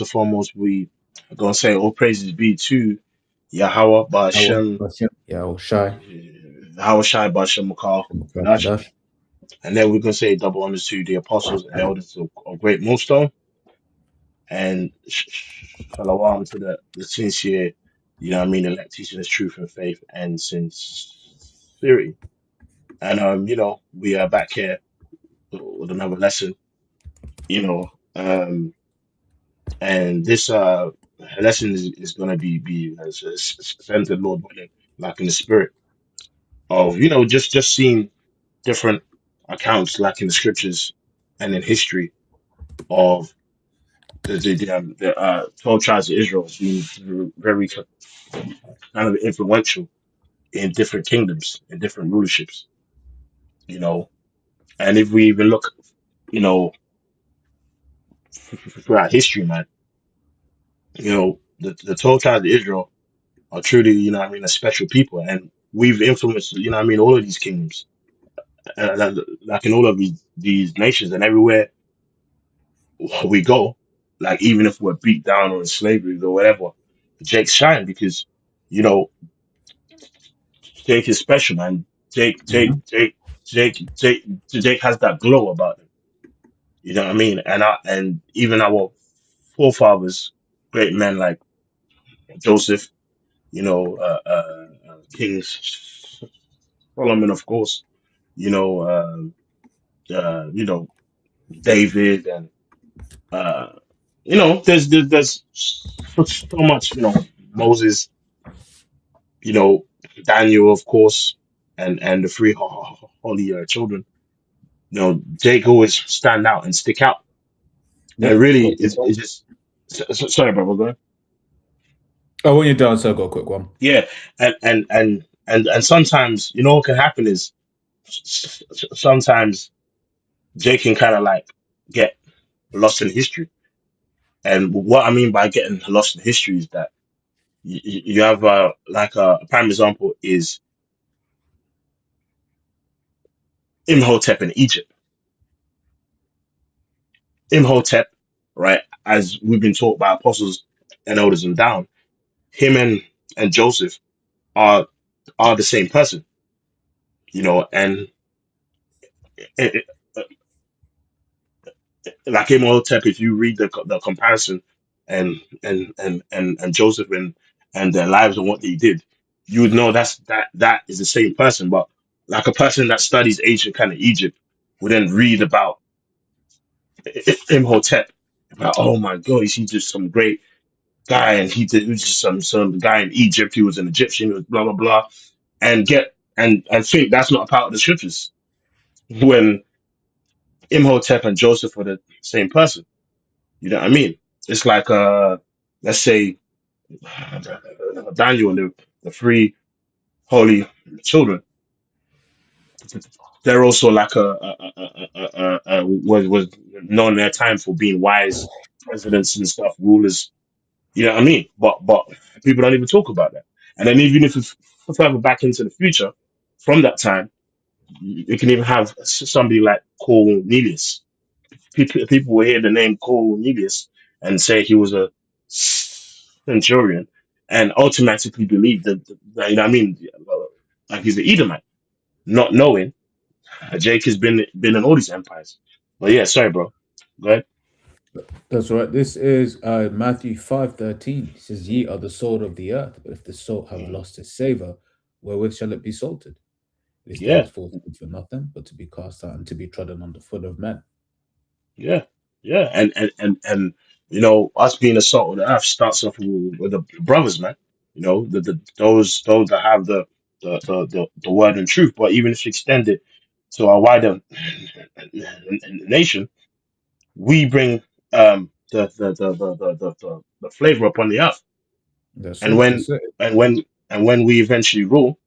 and foremost, we are gonna say all praises be to Yahweh Our Ba'Shem, Hashem, Yahweh Shai, Yahweh Shai Ba'Shem Makal Kadash. Kadash. And then we're gonna say double honors to the apostles and elders of Great Millstone, and shalom to the sincere, elect teaching us truth and faith and sincerity. And we are back here with another lesson, you know, um, and this lesson is gonna be centered, Lord willing, like in the spirit of just seeing different accounts, like in the scriptures and in history of the 12 tribes of Israel being very kind of influential in different kingdoms and different rulerships, you know. And if we even look, you know, throughout history, man, the 12 tribes of Israel are truly, a special people. And we've influenced, all of these kingdoms, like in all of these nations and everywhere we go, like even if we're beat down or in slavery or whatever, Jake's shine because, you know, Jake is special, man. Jake, Jake, Mm-hmm. Jake, Jake, Jake, Jake has that glow about him. You know what I mean? And even our forefathers, great men like Joseph, King Solomon, of course, you know, David, and uh, there's so much, Moses, you know, Daniel, of course, and the three holy children. Jake always stand out and stick out. And Yep, really, got a quick one. it's just sorry, brother. Go ahead. Oh, when you're done, so I got a quick one. Yeah, and sometimes what can happen is sometimes Jake can kind of like get lost in history. And what I mean by getting lost in history is that you have like a prime example is Imhotep in Egypt. Imhotep, right? As we've been taught by apostles and elders and down, him and Joseph are are the same person, and it, like Imhotep, if you read the comparison and Joseph and their lives and what they did, you would know that is the same person. But like a person that studies ancient kind of Egypt would then read about Imhotep, like, oh my God, he's just some great guy, and he was just some guy in Egypt. He was an Egyptian, he was blah blah blah, and get and think that's not a part of the scriptures when Imhotep and Joseph were the same person. You know what I mean? It's like let's say Daniel and the three holy children. They're also like was known in their time for being wise presidents and stuff, rulers. You know what I mean? But people don't even talk about that. And then even if it's further back into the future, from that time, you can even have somebody like Cornelius. People will hear the name Cornelius and say he was a centurion and automatically believe that, you know what I mean? Like he's an Edomite, not knowing Jake has been in all these empires. But yeah, sorry, bro. Go ahead. That's right. This is Matthew 5:13. It says, "Ye are the salt of the earth, but if the salt have Mhm. lost its savor, wherewith shall it be salted? It is Yeah, thenceforth good for nothing, but to be cast out and to be trodden under foot of men." yeah, yeah. And us being the salt of the earth starts off with the brothers, man. Those that have the word and truth. But even if you extend it to our wider nation, we bring the flavor upon the earth. That's And it. when That's it. and when and when we eventually rule,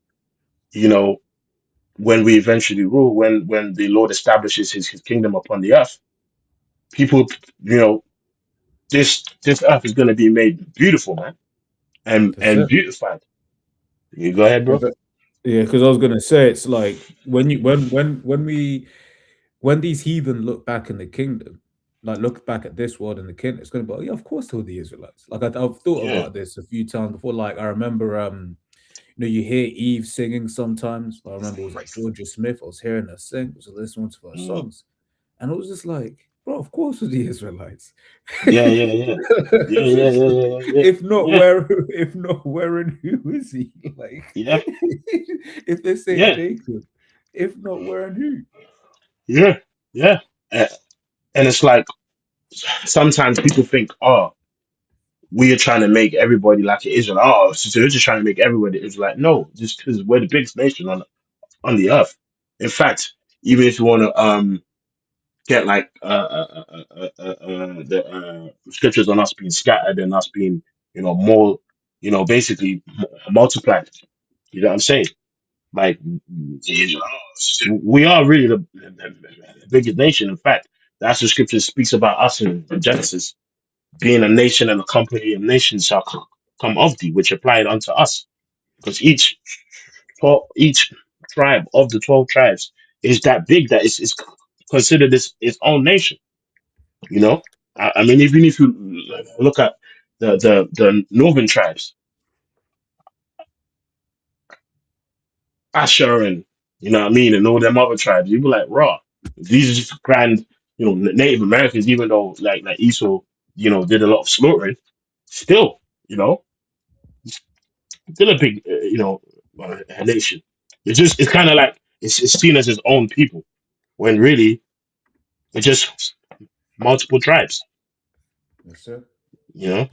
you know, when the Lord establishes his kingdom upon the earth, people, you know, this earth is going to be made beautiful, man, That's and it. beautified. You go ahead, Yeah, bro. yeah, because I was gonna say it's like when you when these heathen look back in the kingdom. like look back at this world and the kingdom, it's going to be, oh, yeah, of course, they're the Israelites. Like I've thought Yeah. about this a few times before. Like I remember, you know, you hear Eve singing sometimes. I remember it was like Georgia Smith. I was hearing her sing, was listening to her Mm. songs, and it was just like, bro, of course, with the Israelites. Yeah, yeah, yeah. Yeah, yeah, yeah, yeah, yeah, If not yeah, where, if not where, and who is he? Like, yeah, if they say yeah, Jacob, if not where and who? yeah, yeah. Uh, and it's like sometimes people think, oh, we are trying to make everybody like an Israel. Oh, so they're just trying to make everybody Israelite. No, just because we're the biggest nation on the earth. In fact, even if you want to get like the scriptures on us being scattered and us being, more, basically multiplied. You know what I'm saying? Like we are really the biggest nation. In fact, that's the scripture speaks about us in Genesis being a nation and a company of nations shall come of thee, which applied unto us, because each tribe of the 12 tribes is that big that is considered its own nation. You know, I mean, even if you look at the northern tribes, Asher and what I mean, and all them other tribes, you'd be like, raw. These are just grand, Native Americans, even though like Esau, did a lot of slaughtering, still, still a big, nation. It's kind of like it's seen as its own people when really it's just multiple tribes. Yes, sir. You know,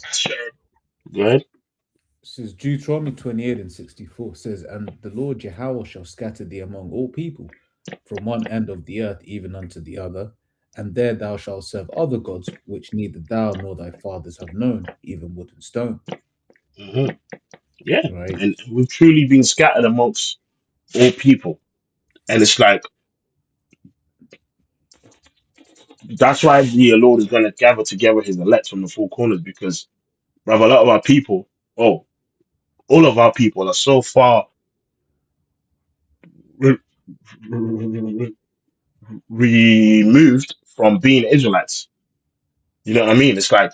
go ahead. Says Deuteronomy 28 and 64 says, and the Lord Yahweh shall scatter thee among all people, from one end of the earth even unto the other, and there thou shalt serve other gods, which neither thou nor thy fathers have known, even wood and stone. Hmm. Yeah, Right? and we've truly been scattered amongst all people, and it's like that's why the Lord is going to gather together His elect from the four corners because, brother, a lot of our people, oh, all of our people are so far re- re- removed from being Israelites. You know what I mean? It's like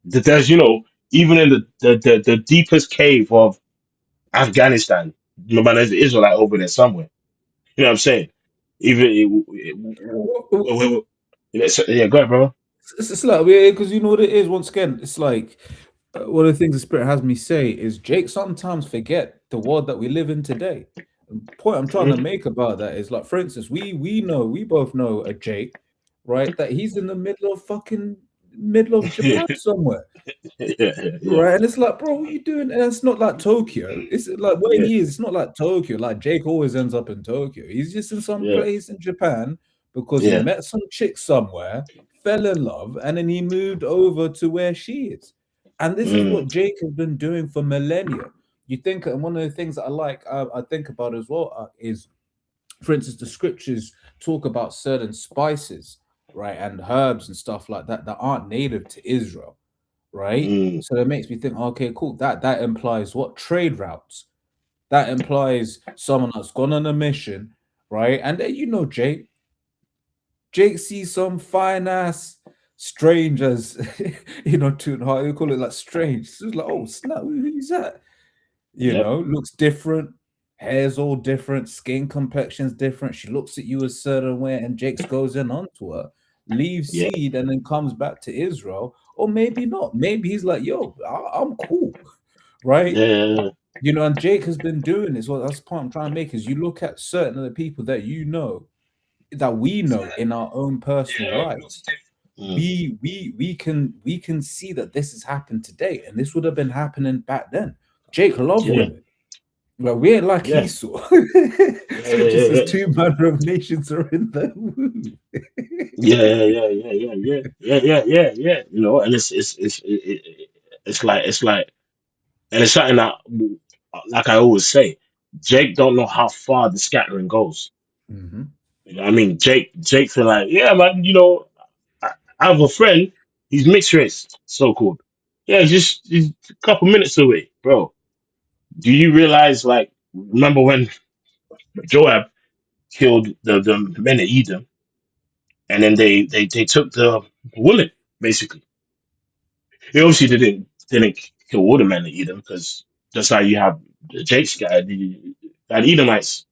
there's, even in the deepest cave of Afghanistan, man, there's an Israelite over there somewhere. You know what I'm saying? Even yeah, go ahead, bro. It's like, because you know what it is, once again, it's like one of the things the Spirit has me say is Jake sometimes forget the world that we live in today. The point I'm trying to Mhm. make about that is like, for instance, we both know a Jake, right? That he's in the middle of Japan somewhere. Yeah, yeah, Right, and it's like, bro, what you doing? And it's not like Tokyo. It's like where yeah, he is. It's not like Tokyo. Like Jake always ends up in Tokyo. He's just in some yeah, place in Japan because he yeah, met some chick somewhere, fell in love, and then he moved over to where she is. And this is mm, what Jake has been doing for millennia. You think, and one of the things that I like, I think about as well, is, for instance, the scriptures talk about certain spices, right, and herbs and stuff like that that aren't native to Israel, right? mm, So it makes me think, okay, cool. That implies what? Trade routes. That implies someone that's gone on a mission, right? And then you know Jake sees some fine ass strangers, to how you call it, like strange. So it's like, oh snap, who's that? yep, Looks different, hair's all different, skin complexion's different. She looks at you a certain way, and Jakes goes in onto her, leaves yeah, seed, and then comes back to Israel. Or maybe not. Maybe he's like, yo, I'm cool, right? yeah, And Jake has been doing this. Well, that's the point I'm trying to make is you look at certain of the people that we know in our own personal lives. mm, We can see that this has happened today, and this would have been happening back then. Jake loved yeah, women. Well, we ain't like yeah, Esau. yeah, Scripture yeah, says yeah. two manner of nations are in the womb. Yeah, yeah, yeah, yeah, yeah, yeah, yeah, yeah, yeah. And it's like, and it's something that, like I always say, Jake don't know how far the scattering goes. Mhm. You know what I mean? Jake's like, yeah, man. I have a friend. He's mixed race, so called. Yeah, just he's a couple minutes away, bro. Do you realize? Like, remember when Joab killed the men of Edom? and then they took the woman basically. He obviously didn't kill all the men in Edom because just like you have the Jake's guy, the that Edomites,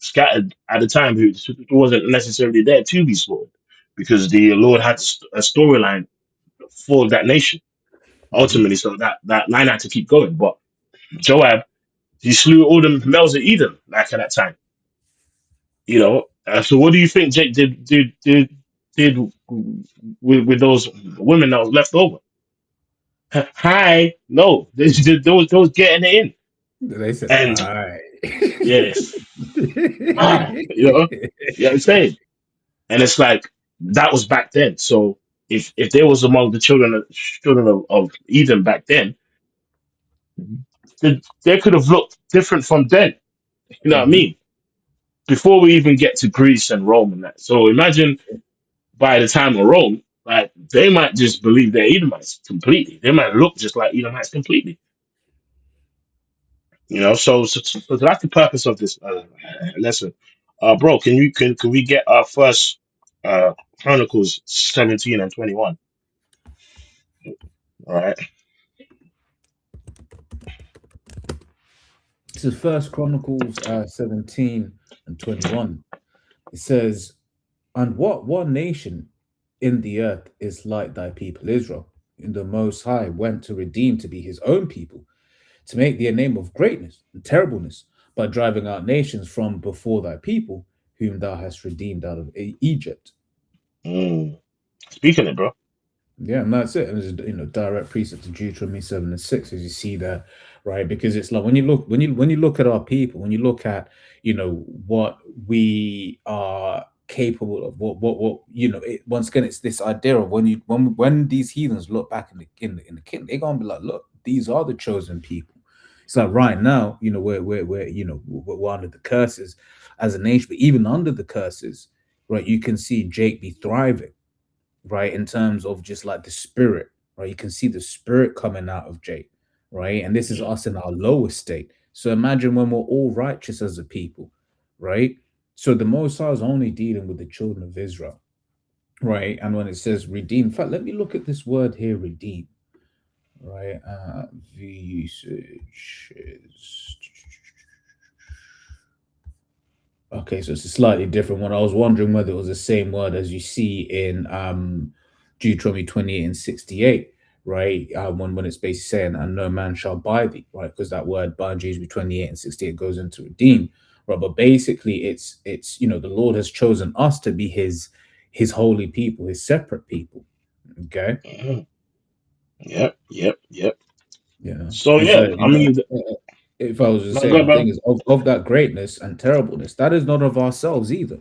scattered at the time who wasn't necessarily there to be slaughtered because the Lord had a storyline for that nation Mhm. ultimately, so that line had to keep going. But Joab, he slew all the males of Edom like at that time. So what do you think Jake did with those women that was left over? Hi, no, those getting it in, They said, and "Hi." yes, you know what I'm saying, and it's like that was back then. So if they was among the children of Eden back then, they could have looked different from then. You know what I Mhm. mean? Before we even get to Greece and Rome and that. So imagine by the time of Rome, like they might just believe they're Edomites completely. They might look just like Edomites completely. So that's the purpose of this lesson. Bro, can we get our first uh Chronicles 17 and 21? All right. This is First Chronicles 17 and 21. It says, "And what one nation in the earth is like thy people Israel, in the Most High went to redeem to be his own people, to make thee a name of greatness and terribleness, by driving out nations from before thy people, whom thou hast redeemed out of Egypt." Mm. Speaking it, bro. Yeah, and that's it. And there's direct precept to Deuteronomy 7 and 6, as you see there, right? Because it's like when you look at our people, when you look at what we are capable of, once again, it's this idea of when these heathens look back in the kingdom, they're gonna be like, look, these are the chosen people. It's like right now, we're under the curses as a nation, but even under the curses, right, you can see Jake be thriving, right? In terms of just like the spirit, right? You can see the spirit coming out of Jake, right? And this is Yeah. us in our lowest state. So imagine when we're all righteous as a people, right? So the Most High is only dealing with the children of Israel, right? And when it says redeem, in fact, let me look at this word here, redeem, right? The usage is okay, so it's a slightly different one. I was wondering whether it was the same word as you see in Deuteronomy 28 and 68, right? When it's basically saying, "And no man shall buy thee," right? Because that word buy in Deuteronomy 28 and 68 goes into redeem, right? But basically, it's the Lord has chosen us to be His holy people, His separate people. Okay, Mhm. Yep, yep, yep. yeah, So and yeah, so I mean, if I was to no, say, go, the thing bro. is, of that greatness and terribleness, that is not of ourselves either,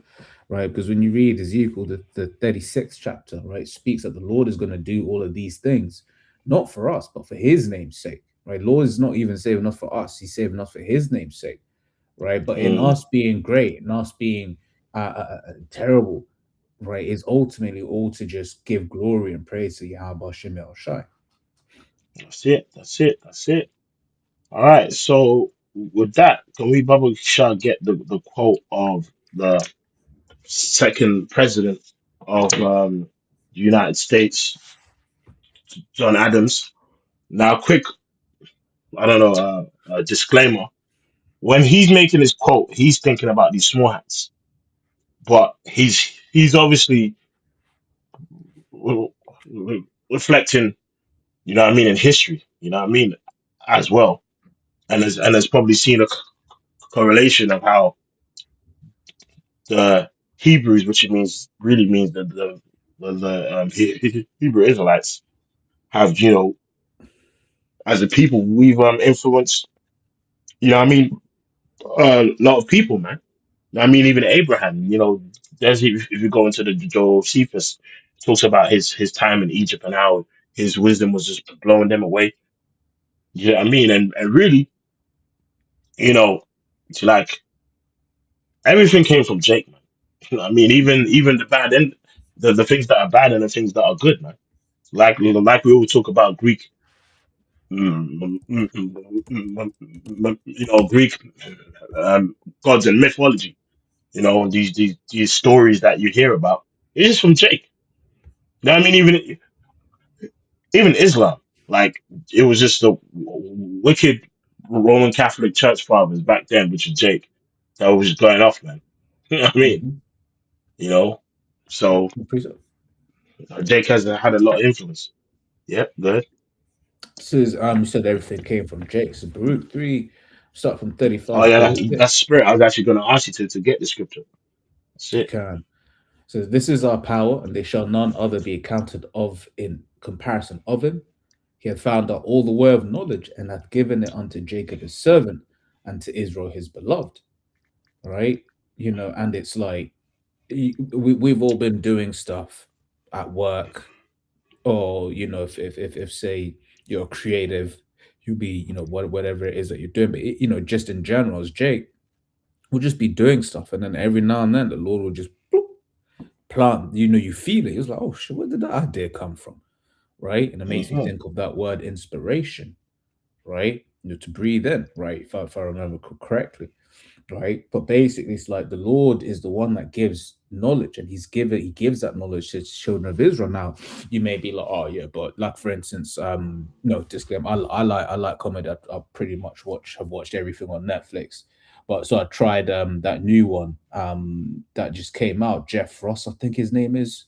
right? Because when you read Ezekiel, the 36th chapter, right, speaks that the Lord is going to do all of these things, not for us, but for his name's sake, right? Lord is not even saving us for us, he's saving us for his name's sake, right? But in Mm. us being great and us being terrible, right, is ultimately all to just give glory and praise to Yahweh Shem El Shai. That's it. That's it. That's it. All right. So with that, can we bubble shot get the quote of the second president of the United States, John Adams? Now, quick, I don't know, disclaimer. When he's making his quote, he's thinking about these small hats, but he's obviously reflecting, in history, as well, and has probably seen a correlation of how the Hebrews, which it means really means the Hebrew Israelites, have as a people we've influenced, a lot of people, man. Even Abraham, there's if you go into the Josephus, talks about his time in Egypt and how his wisdom was just blowing them away. You know what I mean? And really, you know, it's like everything came from Jake, man. Even the bad and the things that are bad and the things that are good, man. Like we always talk about Greek, Greek gods and mythology. You know, these stories that you hear about, it is from Jake. You know what I mean? Even Islam, like it was just the wicked Roman Catholic Church fathers back then, which is Jake, that was going off, man. You know what I mean? Mhm. You know, so Appreciate it. Jake has had a lot of influence. Yep, good. Says you said everything came from Jake. So Baruch 3, start from Oh 35, yeah, 36. that's spirit. I was actually going to ask you to get the scripture. That's You it. can. Says this is our power, and they shall none other be accounted of in comparison of him. He hath found out all the way of knowledge, and hath given it unto Jacob his servant, and to Israel his beloved. Right? And it's like we've all been doing stuff at work, or if say you're creative, you be whatever it is that you're doing, but just in general, as Jake, we'll just be doing stuff, and then every now and then the Lord will just bloop, plant. You feel it. It's like, oh shit, where did that idea come from, right? And it makes me Hmm. think of that word inspiration, right? To breathe in, right? If I remember correctly, right? But basically, it's like the Lord is the one that gives knowledge, and He gives that knowledge to the children of Israel. Now, you may be like, oh yeah, but like for instance, no disclaimer. I like comedy. I pretty much have watched everything on Netflix. But so I tried that new one that just came out. Jeff Ross, I think his name is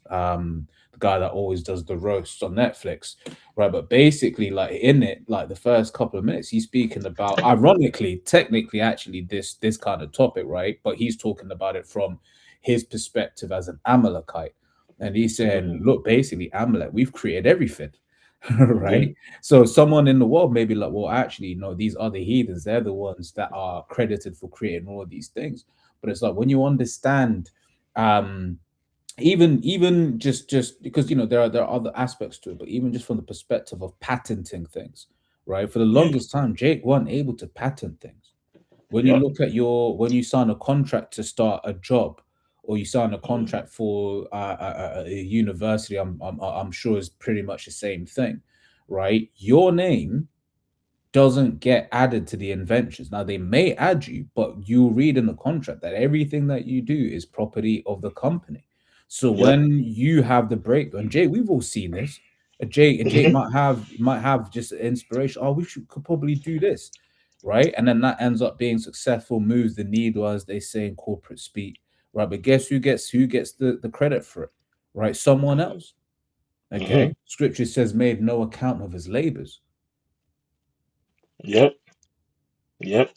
the guy that always does the roasts on Netflix, right? But basically, like in it, like the first couple of minutes, he's speaking about, ironically, technically, actually, this kind of topic, right? But he's talking about it from his perspective as an Amalekite, and he's saying, Hmm. look, basically, Amalek, we've created everything, Yeah. right? So someone in the world may be like, well, actually, no, these other heathens, they're the ones that are credited for creating all of these things. But it's like when you understand, um even just because there are other aspects to it, but even just from the perspective of patenting things, right? For the Yeah. longest time, Jake wasn't able to patent things. When you Yep. look at when you sign a contract to start a job, or you sign a Hmm. contract for a university, I'm sure is pretty much the same thing, right? Your name doesn't get added to the inventions. Now they may add you, but you read in the contract that everything that you do is property of the company. So Yep. when you have the breakthrough, and Jake, we've all seen this. Jake Hmm. might have just an inspiration. Oh, could probably do this, right? And then that ends up being successful, moves the needle, as they say in corporate speak, right? But guess who gets the credit for it, right? Someone else. Hmm. Okay. Scripture says, made no account of his labors. Yep. Yep.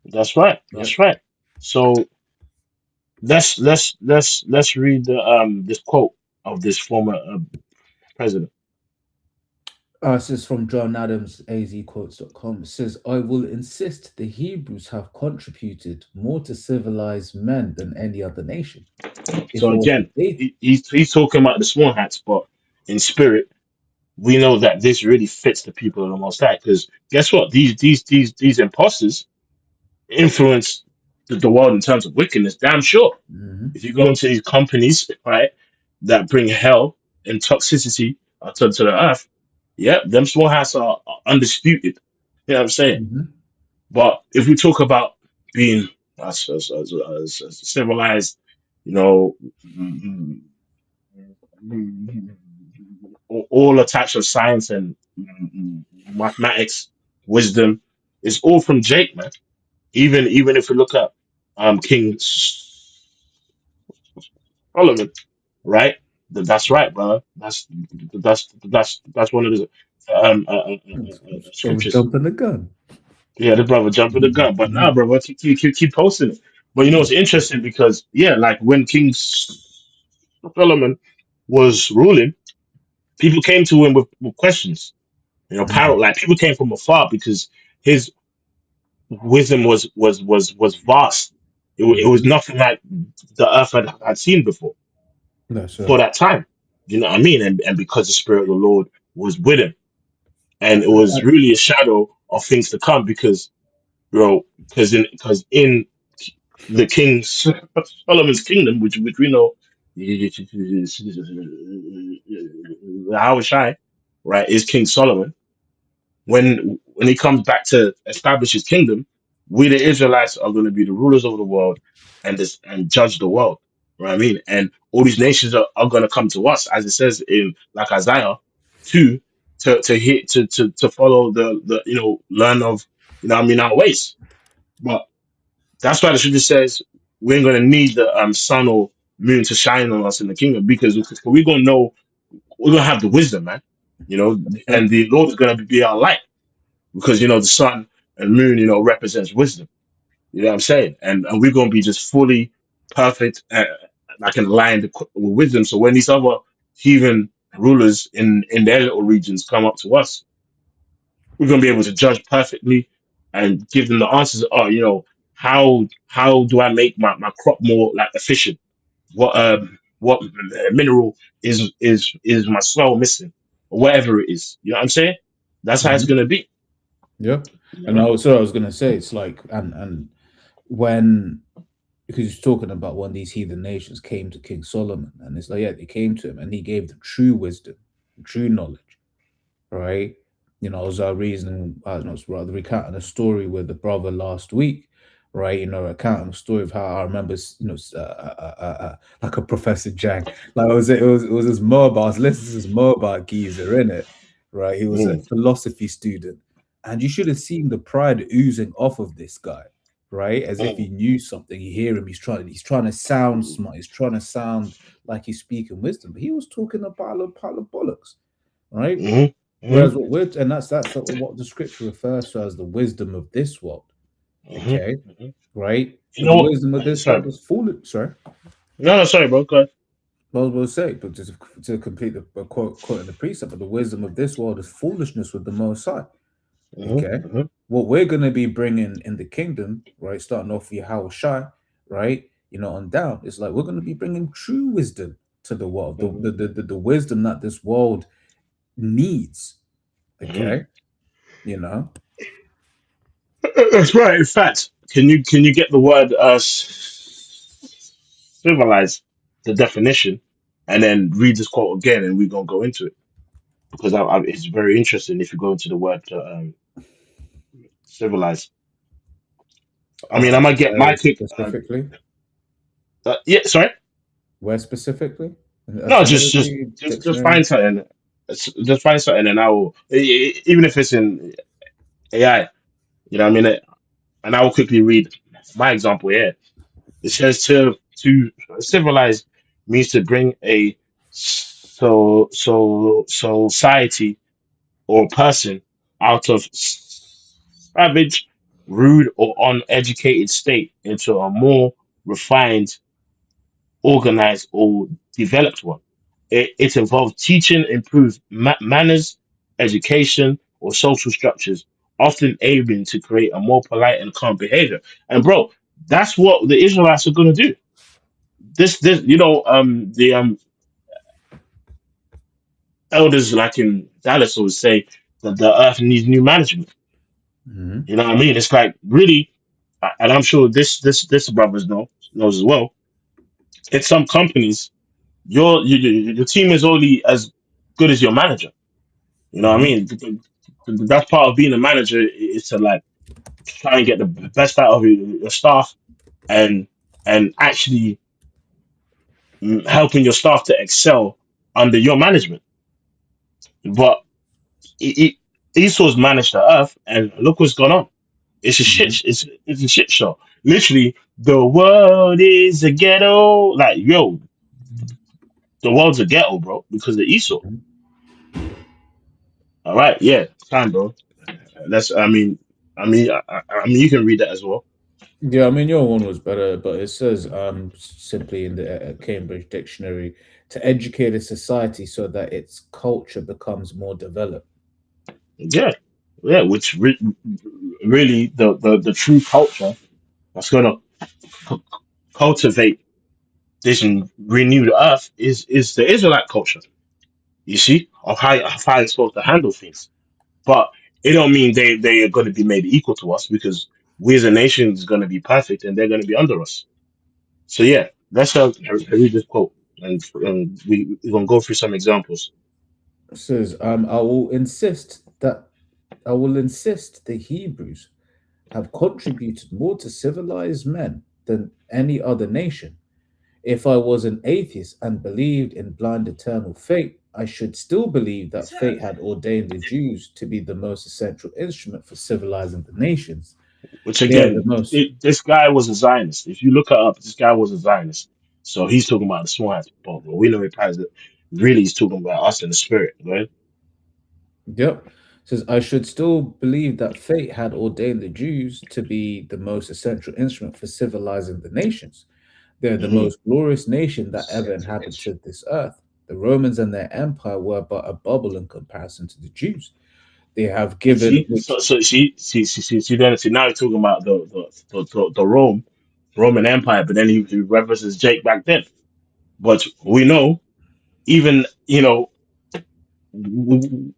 That's right. Right. That's right. So let's read this quote of this former president. This is from John Adams, azquotes.com. It says, I will insist the Hebrews have contributed more to civilized men than any other nation. If So it was again, today, he's talking about the small hats, but in spirit, we know that this really fits the people of the Most High. Because guess what? These imposters influence the world in terms of wickedness. Damn sure. mhm, If you go into these companies, right, that bring hell and toxicity to the earth, yeah, them small hats are undisputed. You know what I'm saying? mhm, But if we talk about being as civilized, you know, all attached to science and mathematics, wisdom, it's all from Jake, man. Even if we look at King Solomon, right? That's right, brother. That's one of the I was scriptures. jumping the gun. Yeah, the brother jumping the gun, but nah, Mhm, brother, keep posting it. But you know it's interesting because yeah, like when King Solomon was ruling, people came to him with questions. You know, mhm, parrot like people came from afar because his wisdom was vast. It was mhm. nothing like the earth had seen before That's for right. that time. You know what I mean? And because the spirit of the Lord was with him, I, and it was I, really a shadow of things to come because because in the King Solomon's kingdom, which we know, how shy, right, is King Solomon. When he comes back to establish his kingdom, We the Israelites are going to be the rulers of the world and judge the world. You know what I mean? And all these nations are going to come to us, as it says in like Isaiah 2, to hit to follow the learn of what I mean our ways. But that's why the scripture says we ain't going to need the sun or moon to shine on us in the kingdom because we're going to know we're going to have the wisdom, man. Yeah. And the Lord is going to be our light because the sun and moon represents wisdom. You know what I'm saying? And we're going to be just fully perfect, like aligned with wisdom. So when these other heathen rulers in their little regions come up to us, we're going to be able to judge perfectly and give them the answers. Oh, how do I make my crop more like efficient? What mineral is my soil missing, or whatever it is? You know what I'm saying? That's how it's Mhm. going to be. Yeah. You And know? also I was gonna say it's like and when because he's talking about when these heathen nations came to King Solomon, and it's like, yeah, they came to him and he gave them true wisdom, true knowledge, right? As our reasoning, I don't know, it's rather recounting a story with the brother last week, right? Recounting a story of how I remember, like a Professor Jang, like it was this Moab, I was listening to this Moab geezer in it, right? He was a Mm, philosophy student, and you should have seen the pride oozing off of this guy, right? As if mm, he knew something. You hear him, he's trying to sound mm, smart, he's trying to sound like he's speaking wisdom, but he was talking a pile of bollocks, right? mm, mm, Whereas what we're and that's what the scripture refers to as the wisdom of this world. mm, Okay, mm. right? You But the know what? wisdom of this Sorry, world bro. is foolish. Sorry, No, no, sorry, bro. Go ahead. well, we'll say, but just to complete the quote in the precept, but the wisdom of this world is foolishness with the Most High. Mm-hmm, Okay, mm-hmm, what we're going to be bringing in the kingdom, right? Starting off with Yahweh Shai, right? On down, it's like we're going to be bringing true wisdom to the world, mm-hmm, the wisdom that this world needs. mm-hmm. Okay, you know. That's right. In fact, can you get the word civilized, the definition, and then read this quote again, and we're gonna go into it because it's very interesting if you go into the word civilized. I mean, I might get my Where kick. specifically? Yeah, sorry. Where specifically? In No, just etymology, just dictionary? find something. Just find something, and I will. Even if it's in AI, you know what I mean. And I will quickly read my example here. It says to civilize means to bring a society or person out of savage, rude, or uneducated state into a more refined, organized, or developed one. It involves teaching improved manners, education, or social structures, often aiming to create a more polite and calm behavior. And bro, that's what the Israelites are going to do. This the elders like in Dallas always say that the earth needs new management. Hmm. You know what I mean? It's like really, and I'm sure this brothers knows as well. In some companies, your team is only as good as your manager. You know what I Hmm. mean? That's part of being a manager is to like try and get the best out of your staff and actually helping your staff to excel under your management. But Esau's managed the earth, and look what's gone on. It's a shit. Hmm. It's a shit show. Literally, the world is a ghetto. Like yo, the world's a ghetto, bro, because of Esau. Hmm. All right, yeah, fine, bro. That's. I mean, you can read that as well. Yeah, I mean your one was better, but it says simply in the Cambridge Dictionary to educate a society so that its culture becomes more developed. Yeah, yeah. Which really the true culture that's gonna cu- cultivate this renewed earth is the Israelite culture. You see, of how it's supposed to handle things. But it don't mean they are going to be made equal to us because we as a nation is going to be perfect and they're going to be under us. So yeah, let's read this quote and we're going to go through some examples. It says, I will insist the Hebrews have contributed more to civilized men than any other nation. If I was an atheist and believed in blind eternal fate, I should still believe that fate had ordained the Jews to be the most essential instrument for civilizing the nations. Which They are the again, most. this guy was a Zionist. If you look it up, this guy was a Zionist. So he's talking about the swine, but we know it has really he's talking about us in the spirit, right? Yep. Says, I should still believe that fate had ordained the Jews to be the most essential instrument for civilizing the nations. They're the Hmm. most glorious nation that ever inhabited this earth. The Romans and their empire were but a bubble in comparison to the Jews. They have given, See, which, see, now he's talking about the Roman Empire, but then he references Jake back then. But we know, even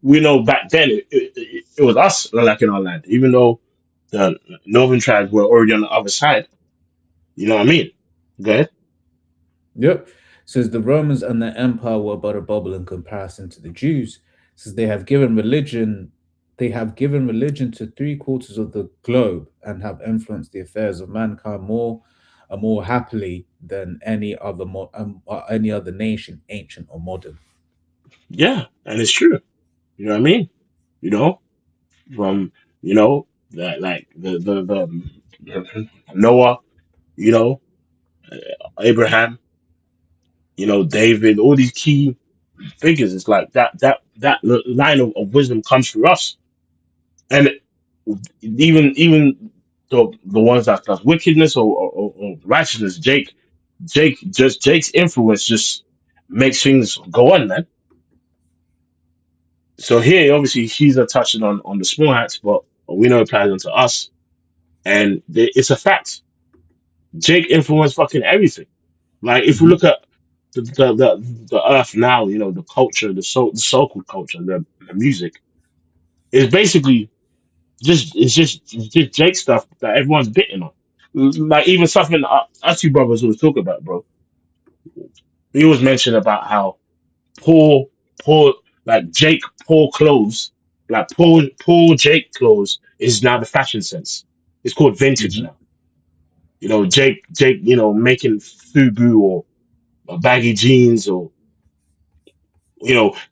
we know back then it was us like in our land, even though the northern tribes were already on the other side. You know what I mean? Good. yep, says the Romans and their empire were but a bubble in comparison to the Jews. Says they have given religion to three quarters of the globe and have influenced the affairs of mankind more happily than any other nation, ancient or modern. Yeah, and it's true. You know what I mean? You know, from that like the Noah, you know, Abraham, David, all these key figures. It's like that line of wisdom comes through us, and even the ones that's wickedness or righteousness. Jake's influence just makes things go on, man. So here, obviously, he's a touching on the small hats, but we know it applies onto us, and it's a fact. Jake influenced fucking everything. Like if we Mhm. look at the earth now, the culture, the so-called culture, the music, it's basically it's just Jake stuff that everyone's bitten on. Like even something us two brothers always talk about, bro. We always mention about how poor, poor, like Jake poor clothes, like poor Jake clothes is now the fashion sense. It's called vintage Mhm. now. Jake, making FUBU or baggy jeans or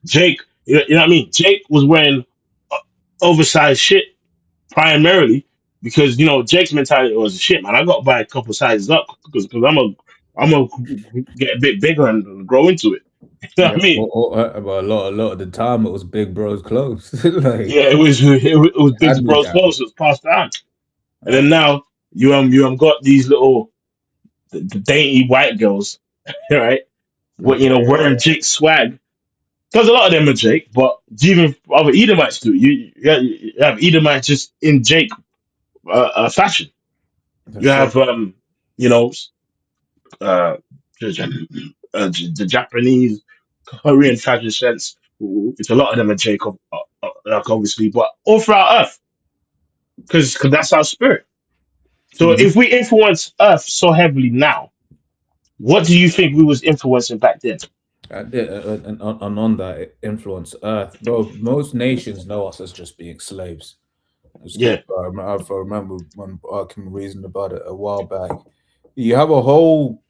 Jake. You know what I mean? Jake was wearing uh, oversized shit primarily because Jake's mentality was shit, man. I got to buy a couple sizes up because I'm gonna get a bit bigger and grow into it. You know what Yep. I mean? Well, a lot of the time it was big bros clothes, like Yeah, it was Big hand me Bros down. clothes. It was passed down, and Right. then now you got these little the dainty white girls, right? What wearing Yeah. Jake swag. Because a lot of them are Jake, but even other Edomites do. You have Edomites just in Jake fashion. You That's it. have you know uh, the Japanese, Korean fashion sense. It's a lot of them are Jake, like obviously, but all throughout Earth, because that's our spirit. So Mhm. if we influence Earth so heavily now, what do you think we was influencing back then? And on that influence, Earth, bro. Most nations know us as just being slaves. Yeah. I remember when Kim reasoned about it a while back. You have a whole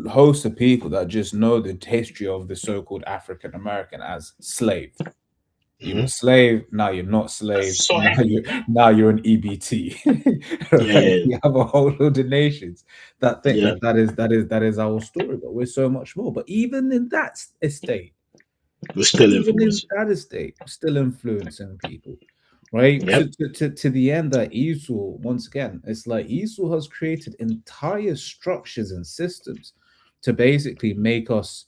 host of people that just know the history of the so-called African American as slave. You were Hmm. slave, now you're not slave, So heavy. now you're an EBT. Yeah, Right? yeah, You have a whole load of nations that think yeah. that is our story, but we're so much more. But even in that estate, We're still even in influencing. that estate, still influencing people, right? Yep. To the end that Esau, once again, it's like Esau has created entire structures and systems to basically make us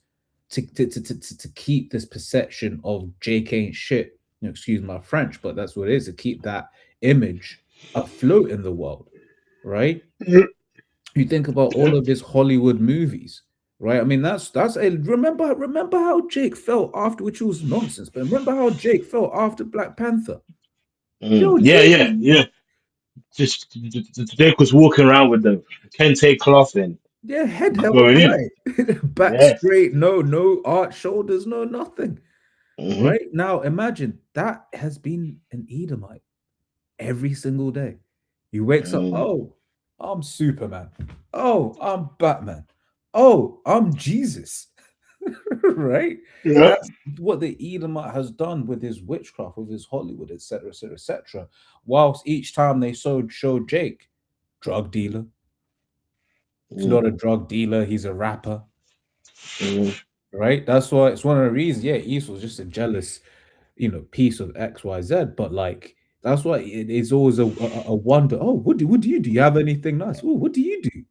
to keep this perception of Jake ain't shit. Excuse my French, but that's what it is, to keep that image afloat in the world, right? You think about all Yep. of his Hollywood movies, right? I mean, that's a remember how Jake felt after, which was nonsense, but remember how Jake felt after Black Panther. Yo, Yeah, Jake was, yeah, yeah. Just Jake was walking around with the kente cloth and yeah, head held going in. high, back Yeah. straight, no arch shoulders, no nothing. Hmm. Right, now imagine that has been an Edomite every single day. He wakes up, Mm. oh, I'm Superman. Oh, I'm Batman. Oh, I'm Jesus. Right? Yeah. That's what the Edomite has done with his witchcraft, with his Hollywood, etc., etc., etc. Whilst each time they show Jake, drug dealer. He's Mm. not a drug dealer. He's a rapper. Mm. Right? That's why it's one of the reasons. Yeah, Esau's just a jealous, piece of X, Y, Z. But like, that's why it is always a wonder. Oh, what do you do? You have anything nice? Oh, what do you do?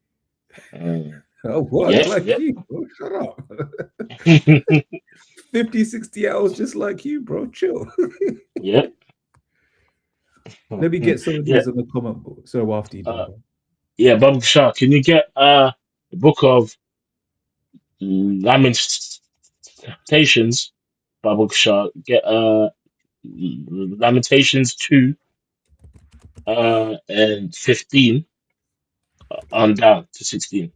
Mm. I work Yeah. like Yeah. you, bro. Shut up. 50, 60 hours just like you, bro. Chill. Yeah. Let me get some of Yeah. these on the comment board. So after you do, Uh, bro. yeah. Bob Shaw, can you get the book of Lamentations? Bob Shaw, get Lamentations 2 and 15 on down to 16.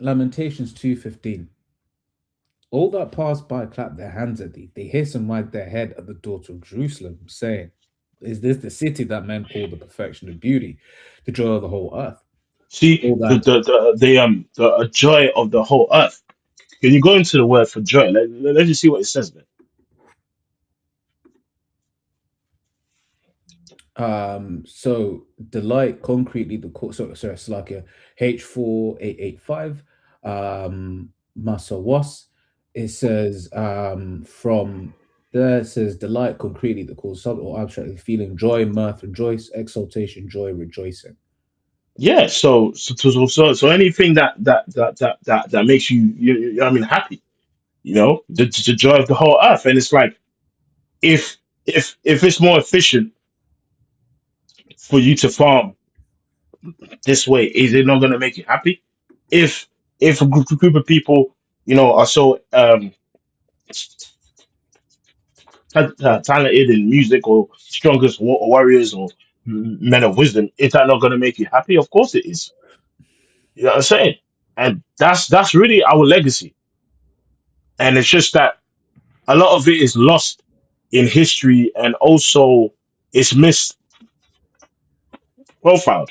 Lamentations 2:15. All that pass by clap their hands at thee. They hiss and wag their head at the daughter of Jerusalem, saying, is this the city that men call the perfection of beauty, the joy of the whole earth? See All that the joy of the whole earth. Can you go into the word for joy? Let's just see what it says there. So delight concretely the core. So it's like a H4885 Masawas. It says from there it says delight concretely the cause subtle or abstractly feeling joy, mirth, rejoice, exaltation, joy, rejoicing. Yeah. So anything that makes you know what I mean happy. The joy of the whole earth, and it's like if if it's more efficient for you to farm this way, is it not going to make you happy? If if a group of people, are so talented in music or strongest warriors or men of wisdom, is that not going to make you happy? Of course it is. You know what I'm saying? And that's really our legacy. And it's just that a lot of it is lost in history, and also it's missed profiled.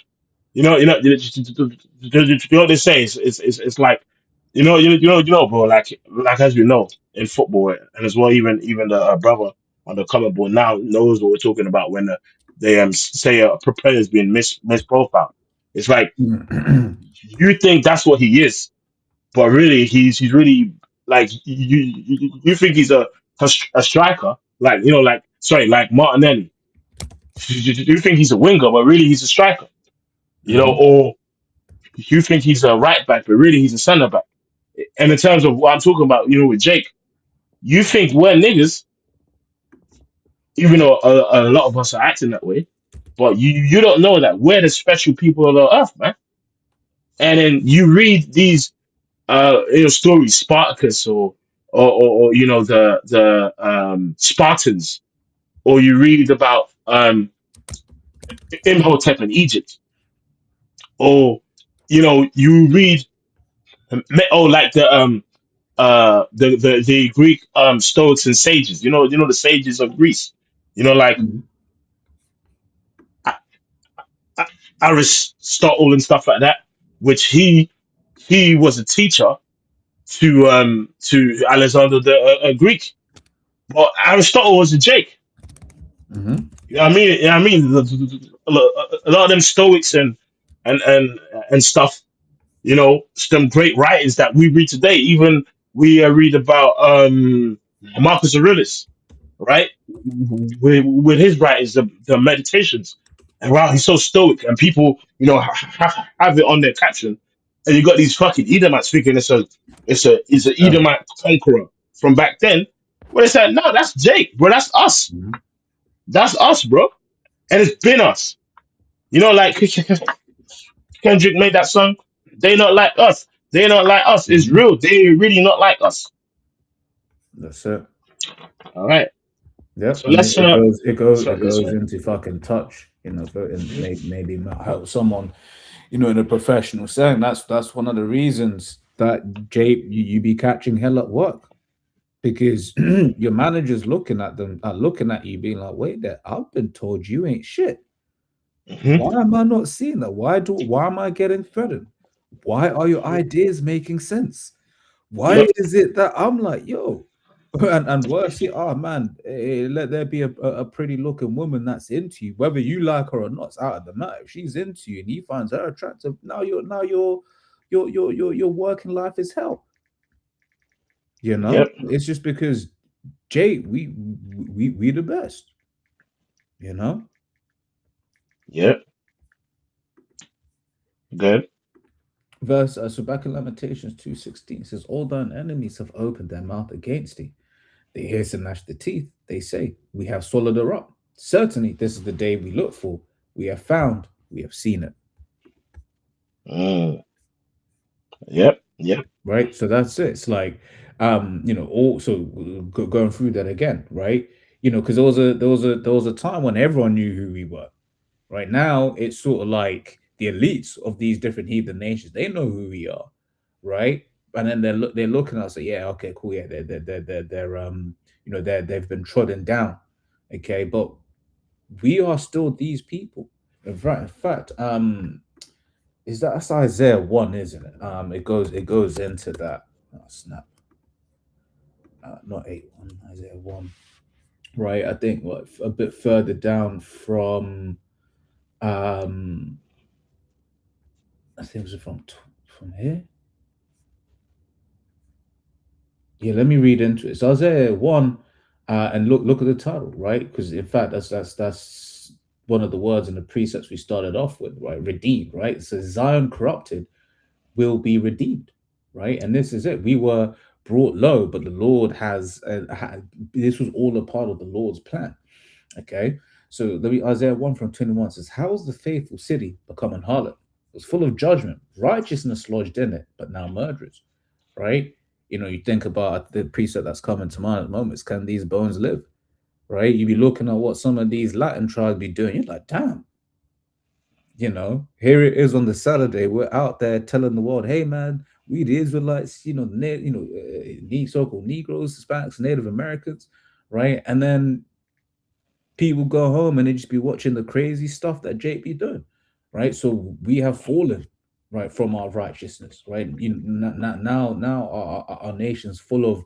What they say. It's like, bro. Like as you know in football, and as well, even the brother on the comment board now knows what we're talking about when they say a player is being misprofiled. It's like you think that's what he is, but really he's really like you think he's a striker, like like sorry, like Martinelli. You think he's a winger, but really he's a striker. Mhm. Or you think he's a right back, but really he's a centre back. And in terms of what I'm talking about, with Jake, you think we're niggas, even though a lot of us are acting that way, but you don't know that we're the special people of the earth, man. And then you read these stories, Spartacus or Spartans, or you read about Imhotep in Egypt, or you read like the Greek Stoics and sages. The sages of Greece. Like Mhm. A- A- Aristotle and stuff like that, which he was a teacher to Alexander the Greek. But Aristotle was a Jake. Mhm. You know what I mean? You know what I mean? A lot of them Stoics and and and stuff. Some great writers that we read today. Even we read about Marcus Aurelius, right? With his writings, the meditations, and wow, he's so stoic, and people, have it on their caption, and you got these fucking Edomites thinking it's an Uh, Edomite conqueror from back then. But it's like, no, that's Jake, bro. mhm. That's us, bro, and it's been us. Like Kendrick made that song. They not like us. They not like us. It's Mhm. real. They really not like us. That's it. All right. Yep, So and it, let's it goes it goes it let's goes into fucking touch, and maybe might help someone, in a professional setting. That's one of the reasons that Jay you be catching hell at work because your manager's looking at them, looking at you, being like, "Wait, there, I've been told you ain't shit." Hmm. Why am I not seeing that? Why am I getting threatened? Why are your ideas making sense? Why Yep. is it that I'm like, yo, and worse, oh man, let there be a pretty looking woman that's into you, whether you like her or not, it's out of the matter. If she's into you and he finds her attractive, your working life is hell. You know, Yep. it's just because Jay, we the best. You know, Yep. Good. verse so back in Lamentations 2:16 says, all thine enemies have opened their mouth against thee. They hiss and gnash the teeth. They say, we have swallowed her up. Certainly, this is the day we look for. We have found, we have seen it. Mm. Yep. Yep. Right. So that's it. It's like, also going through that again, right? Because there was a time when everyone knew who we were. Right now, it's sort of like the elites of these different heathen nations. They know who we are, right? And then they're looking at us like, yeah, okay, cool, yeah, they've been trodden down, okay, but we are still these people. In fact, is that's Isaiah 1, isn't it? It goes into that. Oh, snap. Not 8:1, Isaiah 1. Right. I think what a bit further down from I think it was from here. Yeah, let me read into it. So Isaiah 1, and look at the title, right? Because in fact that's one of the words in the precepts we started off with, right? Redeemed, right? It says Zion corrupted will be redeemed, right? And this is it. We were brought low, but the Lord this was all a part of the Lord's plan. Okay. So let me Isaiah 1 from 21 says, how is the faithful city become an harlot? It was full of judgment, righteousness lodged in it, but now murderers, right? You think about the precept that's coming to mind at the moment is, can these bones live? Right? You be looking at what some of these Latin tribes be doing. You're like, damn, here it is on the Saturday. We're out there telling the world, hey man, we the Israelites, so-called Negroes, Hispanics, Native Americans, right? And then people go home and they just be watching the crazy stuff that Jake be doing, right? So we have fallen, right, from our righteousness, right? Now our nation's full of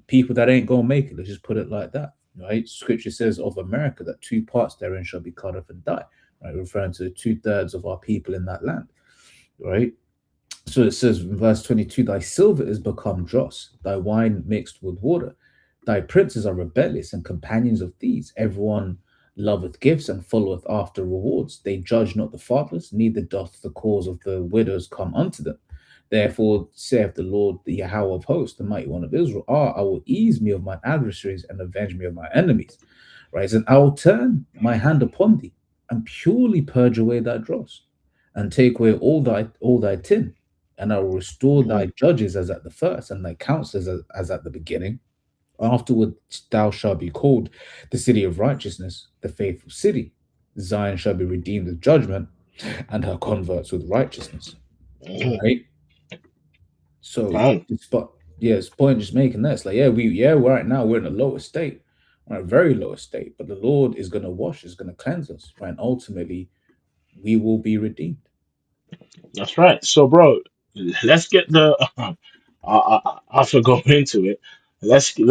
people that ain't gonna make it. Let's just put it like that, right? Scripture says of America that two parts therein shall be cut off and die, right? Referring to 2/3 of our people in that land, right? So it says in verse 22, thy silver is become dross, thy wine mixed with water. Thy princes are rebellious and companions of thieves. Everyone loveth gifts and followeth after rewards. They judge not the fatherless, neither doth the cause of the widows come unto them. Therefore saith the Lord, the Yahweh of hosts, the mighty one of Israel, I will ease me of mine adversaries and avenge me of my enemies. Right? And I will turn my hand upon thee and purely purge away thy dross and take away all thy tin, and I will restore thy Mm. judges as at the first, and thy counselors as at the beginning. Afterward, thou shalt be called the city of righteousness, the faithful city. Zion shall be redeemed with judgment, and her converts with righteousness. Mm. Right. So, Fine. but yeah, it's point just making that it's like, right now we're in a lower state, right, very lower state, but the Lord is going to wash, is going to cleanse us, right, and ultimately we will be redeemed. That's right. So, bro, let's get the. After going into it, let's you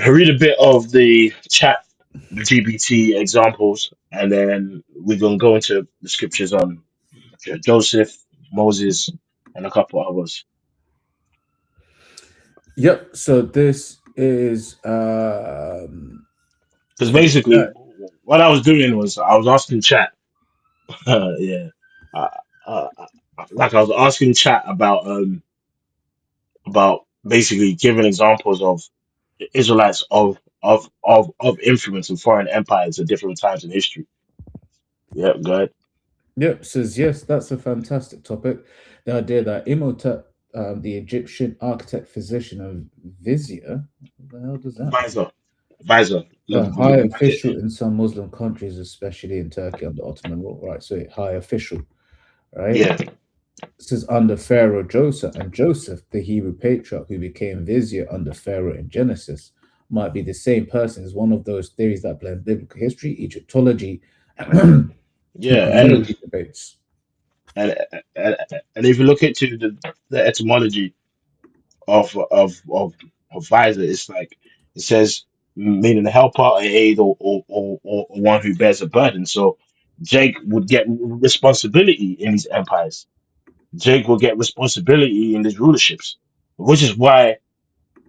read a bit of the chat GBT examples, and then we're gonna go into the scriptures on Joseph, Moses, and a couple others. Yep. So this is Because so basically, that what I was doing was I was asking chat, yeah, uh, uh, like I was asking chat about basically giving examples of Israelites of influence in foreign empires at different times in history. Yep, good. yep says yes, that's a fantastic topic. The idea that Imhotep, the Egyptian architect, physician of Vizier, what the hell does that mean? Advisor, advisor. A Look, high yeah, official in some Muslim countries, especially in Turkey under Ottoman rule, right? So high official, right? yeah. This is under Pharaoh Joseph, and Joseph, the Hebrew patriarch who became vizier under Pharaoh in Genesis, might be the same person is one of those theories that blend biblical history, Egyptology, and Yeah, chronology debates. and and, and if you look into the etymology of visor, it's like it says meaning a helper, a aid, or one who bears a burden. So Jake would get responsibility in these empires. Jake will get responsibility in these rulerships, which is why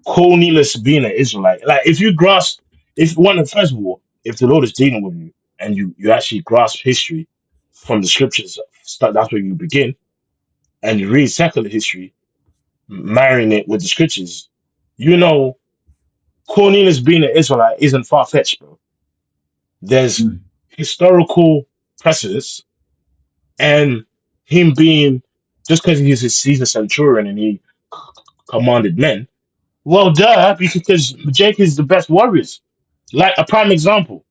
Cornelius being an Israelite, like if you grasp, if one first of all, if the Lord is dealing with you and you actually grasp history from the scriptures, that's where you begin, and you read secular history, marrying it with the scriptures, you know Cornelius being an Israelite isn't far fetched, bro. There's Mm. historical precedents, and him being just because he's a centurion and he commanded men. Well, duh, because Jake is the best warriors. Like a prime example,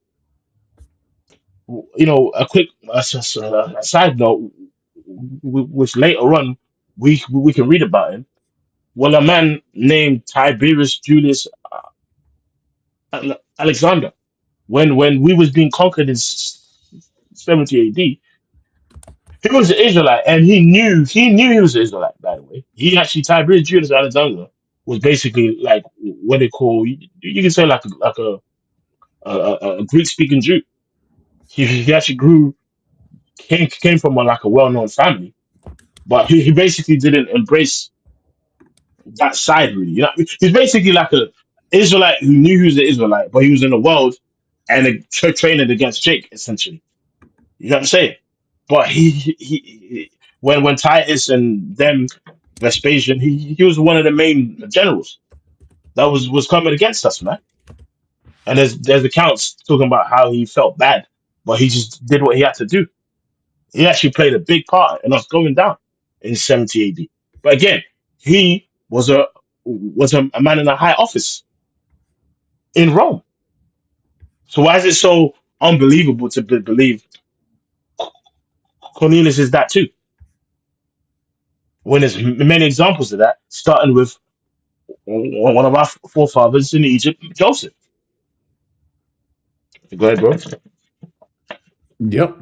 a quick a side note, which later on we can read about him. Well, a man named Tiberius Julius Alexander, when we was being conquered in 70 AD, he was an Israelite, and he knew he was an Israelite. By the way, he actually Tiberius Julius Alexander was basically like what they call you can say like a Greek speaking Jew. He actually came from like a well known family, but he basically didn't embrace that side really. He's basically like a Israelite who knew he was an Israelite, but he was in the world and training against Jake essentially. You know what I'm saying? But when Titus and them Vespasian, he was one of the main generals that was coming against us, man. And there's accounts talking about how he felt bad, but he just did what he had to do. He actually played a big part in us going down in 70 AD. But again, he was a man in a high office in Rome. So why is it so unbelievable to believe Cornelius is that too? When there's many examples of that, starting with one of our forefathers in Egypt, Joseph. Go ahead, bro. Yep.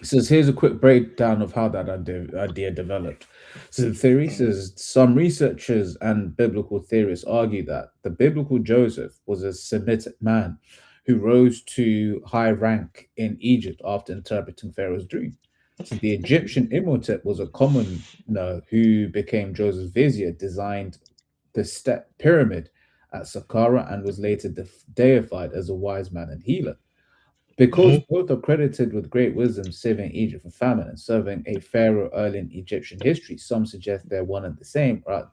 Says here's a quick breakdown of how that idea developed. So the theory says some researchers and biblical theorists argue that the biblical Joseph was a Semitic man who rose to high rank in Egypt after interpreting Pharaoh's dream. So the Egyptian Imhotep was a commoner who became Joseph's vizier, designed the step pyramid at Saqqara, and was later deified as a wise man and healer. Because Hmm. both are credited with great wisdom saving Egypt from famine and serving a pharaoh early in Egyptian history, some suggest they're one and the same, or at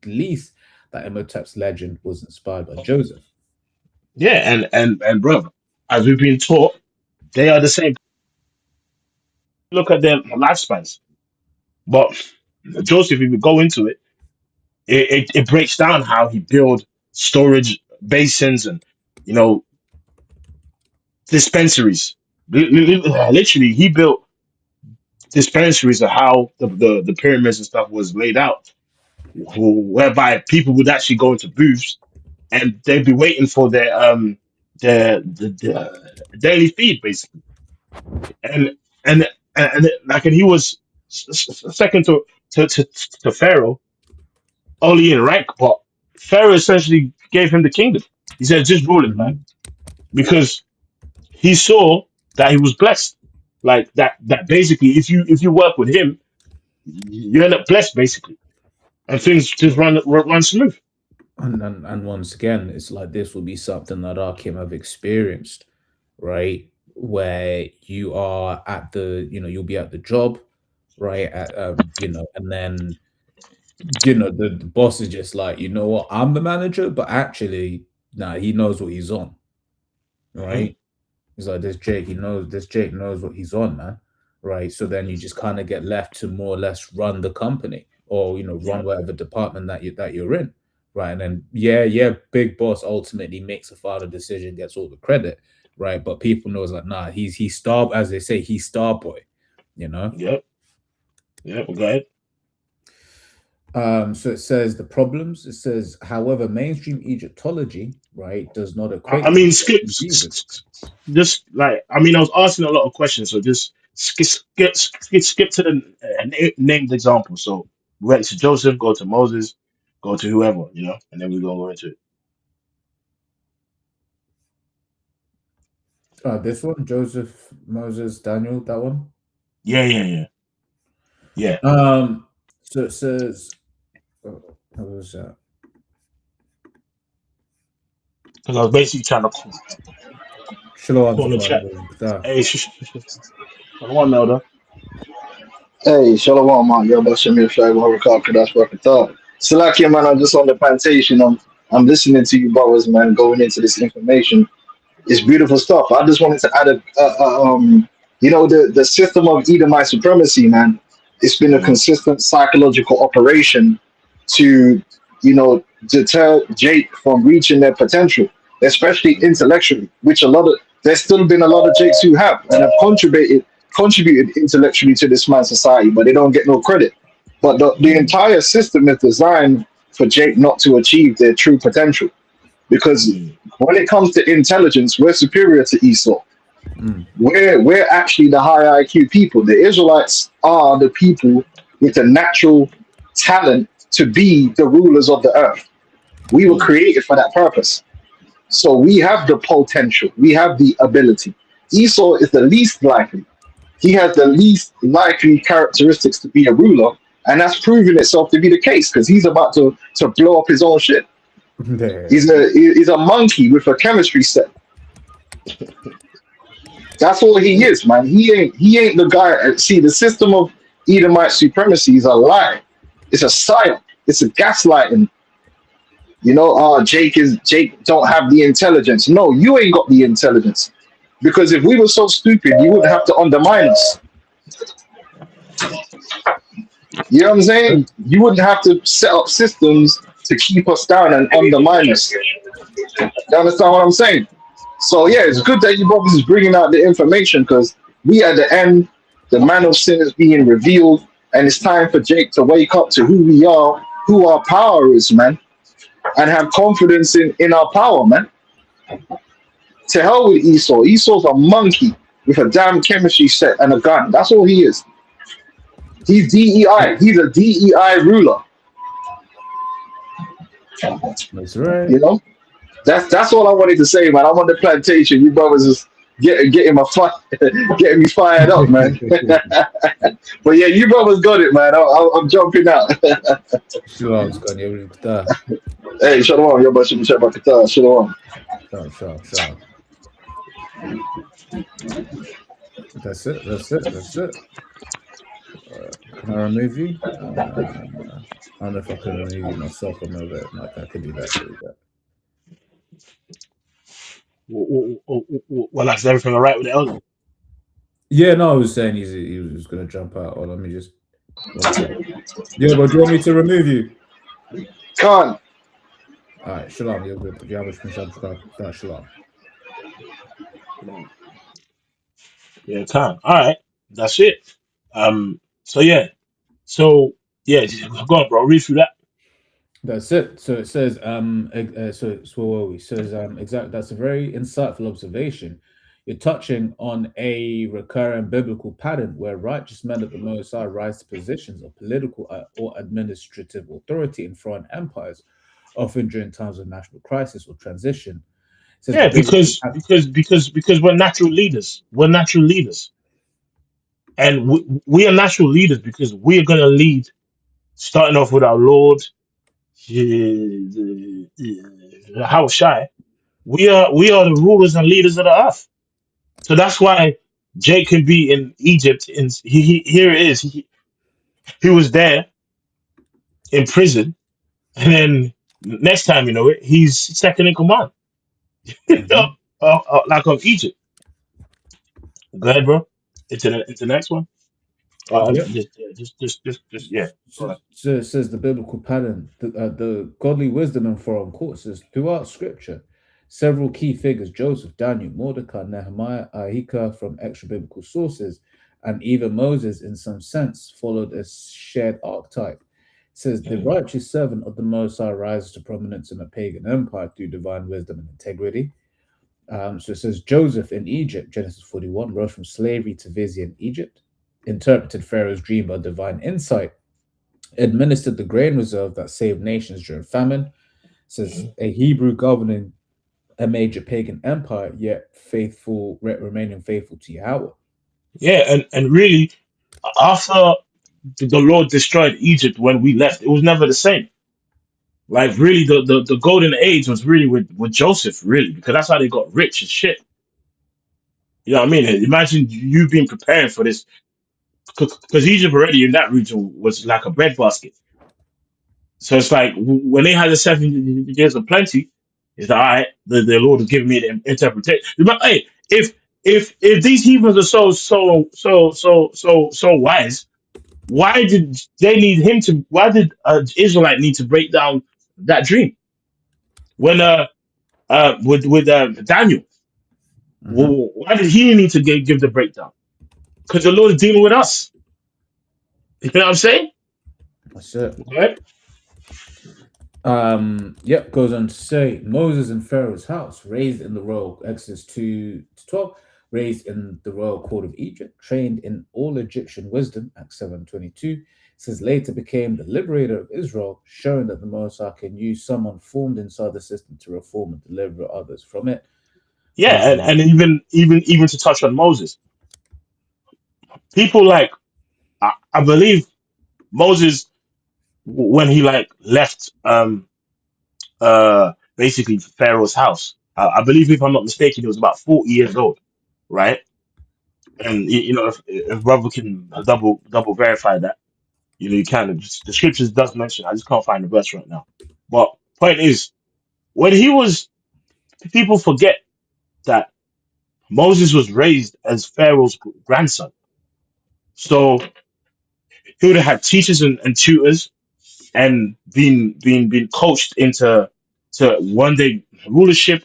least that Imhotep's legend was inspired by Joseph. Yeah, and bro, as we've been taught, they are the same. Look at their lifespans. But Joseph, if we go into it, it breaks down how he built storage basins and you know dispensaries. Literally, he built dispensaries of how the pyramids and stuff was laid out, whereby people would actually go into booths and they'd be waiting for their daily feed basically, and and he was second to Pharaoh, only in rank, but Pharaoh essentially gave him the kingdom. He said, "Just rule it, man," Mhm. because he saw that he was blessed. Like that basically, if you work with him, you end up blessed basically, and things just run smooth. And once again, it's like this will be something that Akim have experienced, right? Where you are at you'll be at the job, right? And then the boss is just like, you know what, I'm the manager, but actually, nah, he knows what he's on, Mhm. right? He's like, this Jake knows what he's on, man. Right. So then you just kind of get left to more or less run the company or Yeah, run whatever department that you're in. Right. And then yeah, big boss ultimately makes a final decision, gets all the credit, right? But people know it's like, nah, he's star, as they say, he's star boy, you know? yeah, yeah. Go ahead. So it says the problems. It says, however, mainstream Egyptology, right, does not equate I the mean, Jesus. just like I mean, I was asking a lot of questions, so just skip to the named example. So we went to Joseph, go to Moses, go to whoever, and then we gonna go into it. This one, Joseph, Moses, Daniel, that one. Yeah, yeah, yeah, yeah. So it says, what was that? Because I was basically trying to Shalom call the chat. Zakwan. Hey, hold on, Melda. Hey, Shalom, man. Yo, Bashim Yashai, Waharakah, Kadash Bakatah. Salakia, man, I'm just on the plantation. I'm listening to you, brothers, man, going into this information. It's beautiful stuff. I just wanted to add the system of Edomite supremacy, man. It's been a Mm, consistent psychological operation to, deter Jake from reaching their potential, especially mm, intellectually, which there's still been a lot of Jakes who have and have contributed intellectually to this man's society, but they don't get no credit. But the mm, entire system is designed for Jake not to achieve their true potential because mm, when it comes to intelligence, we're superior to Esau. Mm. We're actually the high IQ people. The Israelites are the people with the natural talent to be the rulers of the earth. We were mm, created for that purpose. So we have the potential, we have the ability. Esau is the least likely. He has the least likely characteristics to be a ruler, and that's proven itself to be the case because he's about to blow up his own shit. Yeah. He's a monkey with a chemistry set. That's all he is, man. He ain't the guy. See, the system of Edomite supremacy is a lie. It's a psyop. It's a gaslighting. Jake don't have the intelligence. No, you ain't got the intelligence. Because if we were so stupid, you wouldn't have to undermine us. You know what I'm saying? You wouldn't have to set up systems to keep us down and undermine us. You understand what I'm saying? So yeah, it's good that you brothers is bringing out the information because we at the end, the man of sin is being revealed, and it's time for Jake to wake up to who we are, who our power is, man, and have confidence in our power, man. To hell with Esau. Esau's a monkey with a damn chemistry set and a gun. That's all he is. He's DEI. He's a DEI ruler. That's right. You know, that's all I wanted to say, man. I'm on the plantation. You brothers is getting getting me fired up, man. But yeah, you brothers got it, man. I'm jumping out. Shalom, Zakwan. Hey, shalom, yo, Bashim Shabbat, shalom. Shalom. That's it. Can I remove you? I don't know if I can remove you myself or no, but like I could do that. Well, that's everything all right with the elder. Yeah, no, I was saying he was going to jump out. Or let me just. Yeah, but do you want me to remove you? Khan. All right, shalom. You're good. Shalom. Yeah, time. All right, that's it. So yeah, go on, bro. Read through that. That's it. So it says, so where were we? Says, exactly. That's a very insightful observation. You're touching on a recurring biblical pattern where righteous men of the Most High rise to positions of political or administrative authority in foreign empires, often during times of national crisis or transition. It says the Yeah, biblical because we're natural leaders. We're natural leaders, and we are natural leaders because we are going to lead. Starting off with our Lord, how shy. We are the rulers and leaders of the earth. So that's why Jake can be in Egypt. And here it is. He was there in prison, and then next time you know it, he's second in command. Mhm. Like of Egypt. Go ahead, bro. Into the next one. Yep. Yeah. Go ahead. So it says the biblical pattern, the godly wisdom in foreign courts says throughout scripture, several key figures, Joseph, Daniel, Mordecai, Nehemiah, Ahika from extra biblical sources, and even Moses in some sense followed a shared archetype. says the righteous servant of the Most High rises to prominence in a pagan empire through divine wisdom and integrity. So it says Joseph in Egypt, Genesis 41, rose from slavery to vizier in Egypt, interpreted Pharaoh's dream by divine insight, administered the grain reserve that saved nations during famine. Says a Hebrew governing a major pagan empire, yet remaining faithful to Yahweh. Yeah, and really, after the Lord destroyed Egypt when we left, it was never the same. Like really, the golden age was really with Joseph, really, because that's how they got rich as shit. You know what I mean? Imagine you being preparing for this, because Egypt already in that region was like a breadbasket. So it's like when they had the 7 years of plenty, it's like, all right, the Lord has given me the interpretation. Hey, if these Hebrews are so wise, why did they need him to? Why did Israelite need to break down that dream when with Daniel? Why did he need to give the breakdown? Because the Lord is dealing with us. You know what I'm saying? That's it. Right? Yep, goes on to say Moses in Pharaoh's house, raised in the royal Exodus 2 to 12, raised in the royal court of Egypt, trained in all Egyptian wisdom, Acts 7:22, says later became the liberator of Israel, showing that the Most High can use someone formed inside the system to reform and deliver others from it. Yeah, and even to touch on Moses, people like I believe Moses when he like left basically Pharaoh's house. I believe if I'm not mistaken, he was about 40 years old, right? And you know, if brother can double verify that, you know, you can. The scriptures does mention. I just can't find the verse right now. But point is, when he was, people forget that Moses was raised as Pharaoh's grandson, so he would have had teachers and tutors and been coached into to one day rulership,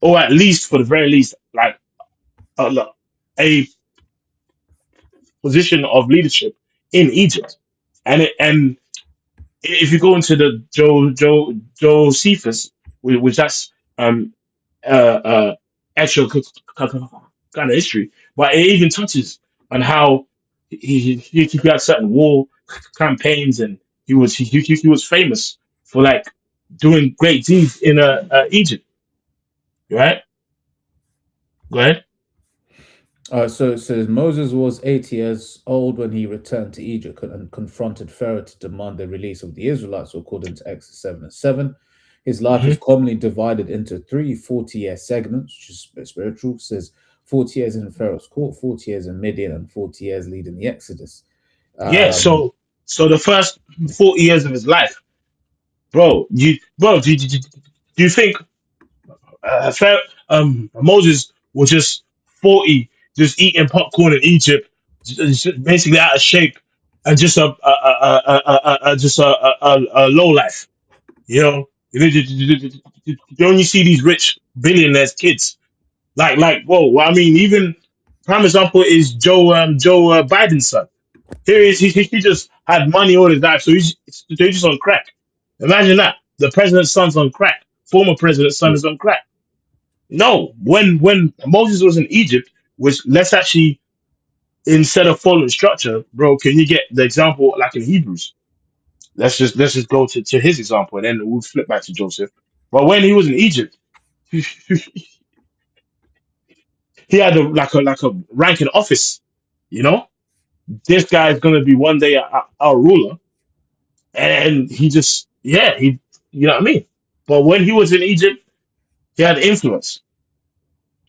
or at least for the very least, like a position of leadership in Egypt. And if you go into the Josephus, which that's uh, uh, actual kind of history, but it even touches on how he had certain war campaigns, and he was famous for like doing great deeds in Egypt. Right? Go ahead. So it says Moses was 80 years old when he returned to Egypt and confronted Pharaoh to demand the release of the Israelites, according to Exodus 7:7. His life Hmm. is commonly divided into three 40-year segments, which is spiritual. It says 40 years in Pharaoh's court, 40 years in Midian, and 40 years leading the Exodus. Yeah. Um, So the first 40 years of his life, do you think Pharaoh, Moses was just 40, just eating popcorn in Egypt, just basically out of shape, and just a low life. You know, you only see these rich billionaires kids. Whoa. Well, I mean, even prime example is Joe Biden's son. Here he is. He just had money all his life, so he's just on crack. Imagine that. The president's son's on crack. Former president's son is on crack. No, when Moses was in Egypt, which let's actually, instead of following structure, bro, can you get the example like in Hebrews? Let's just go to his example, and then we'll flip back to Joseph. But when he was in Egypt, he had like a rank in office. You know, this guy is gonna be one day our ruler, and he just you know what I mean. But when he was in Egypt, he had influence.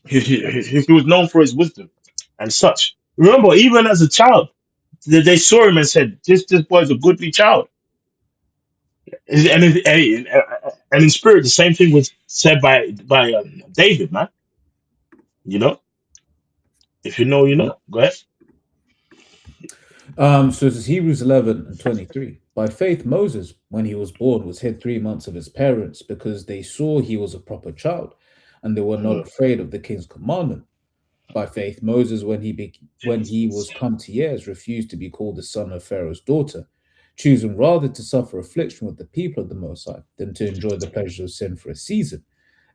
He was known for his wisdom and such. Remember, even as a child, they saw him and said, "This boy's a goodly child." And in spirit, the same thing was said by David, man. You know, if you know, you yeah. know. Go ahead. So this is Hebrews 11:23. By faith, Moses, when he was born, was hid 3 months of his parents because they saw he was a proper child, and they were not Mm. afraid of the king's commandment. By faith, Moses, when he was come to years, refused to be called the son of Pharaoh's daughter, choosing rather to suffer affliction with the people of the Most High than to enjoy the pleasures of sin for a season,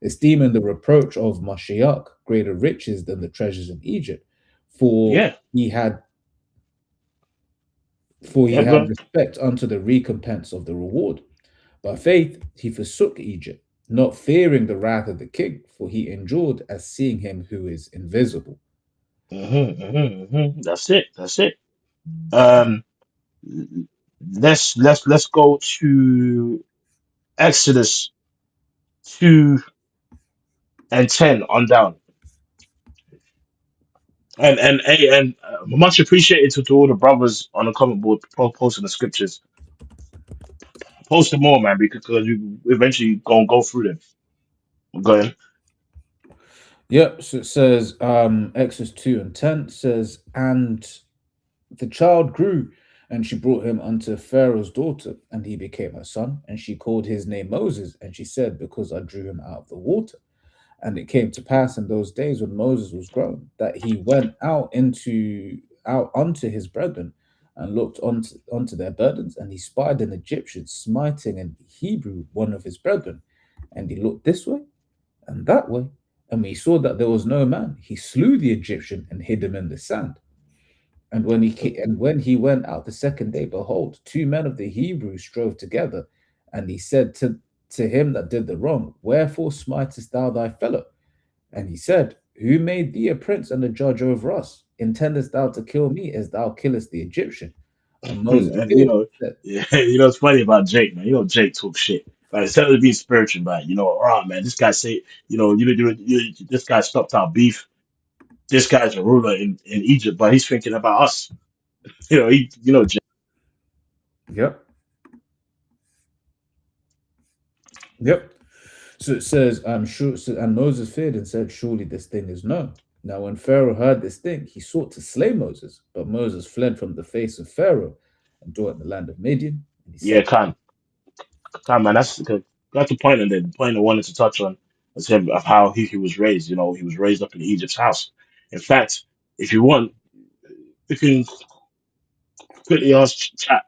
esteeming the reproach of Mashiach greater riches than the treasures in Egypt, for Yeah. he had Yeah, bro. respect unto the recompense of the reward. By faith he forsook Egypt, not fearing the wrath of the king, for he endured as seeing him who is invisible. That's it. That's it. Um, let's go to Exodus 2 and 10 on down. And much appreciated to all the brothers on the comment board posting the scriptures. Post them more, man, because you eventually gonna go through them. Go ahead. Yep, so it says Exodus 2 and 10 says, and the child grew, and she brought him unto Pharaoh's daughter, and he became her son, and she called his name Moses, and she said, because I drew him out of the water. And it came to pass in those days when Moses was grown, that he went out unto his brethren, and looked unto their burdens, and he spied an Egyptian smiting an Hebrew, one of his brethren. And he looked this way and that way, and when he saw that there was no man, he slew the Egyptian and hid him in the sand. And when he went out the second day, behold, two men of the Hebrews strove together, and he said to him that did the wrong, wherefore smitest thou thy fellow? And he said, who made thee a prince and a judge over us? Intendest thou to kill me as thou killest the Egyptian? And Moses And feared and said, yeah, it's funny about Jake, man. Jake talk shit. But instead of being spiritual, man, oh man, this guy say, this guy stopped our beef. This guy's a ruler in Egypt, but he's thinking about us. Jake. yep. Yep. So it says, I'm sure, and Moses feared and said, surely this thing is known. Now, when Pharaoh heard this thing, he sought to slay Moses, but Moses fled from the face of Pharaoh and dwelt in the land of Midian. And he Yeah, said, Khan, man. That's the point, and the point I wanted to touch on was him of how he was raised. He was raised up in Egypt's house. In fact, if you want, we can quickly ask chat.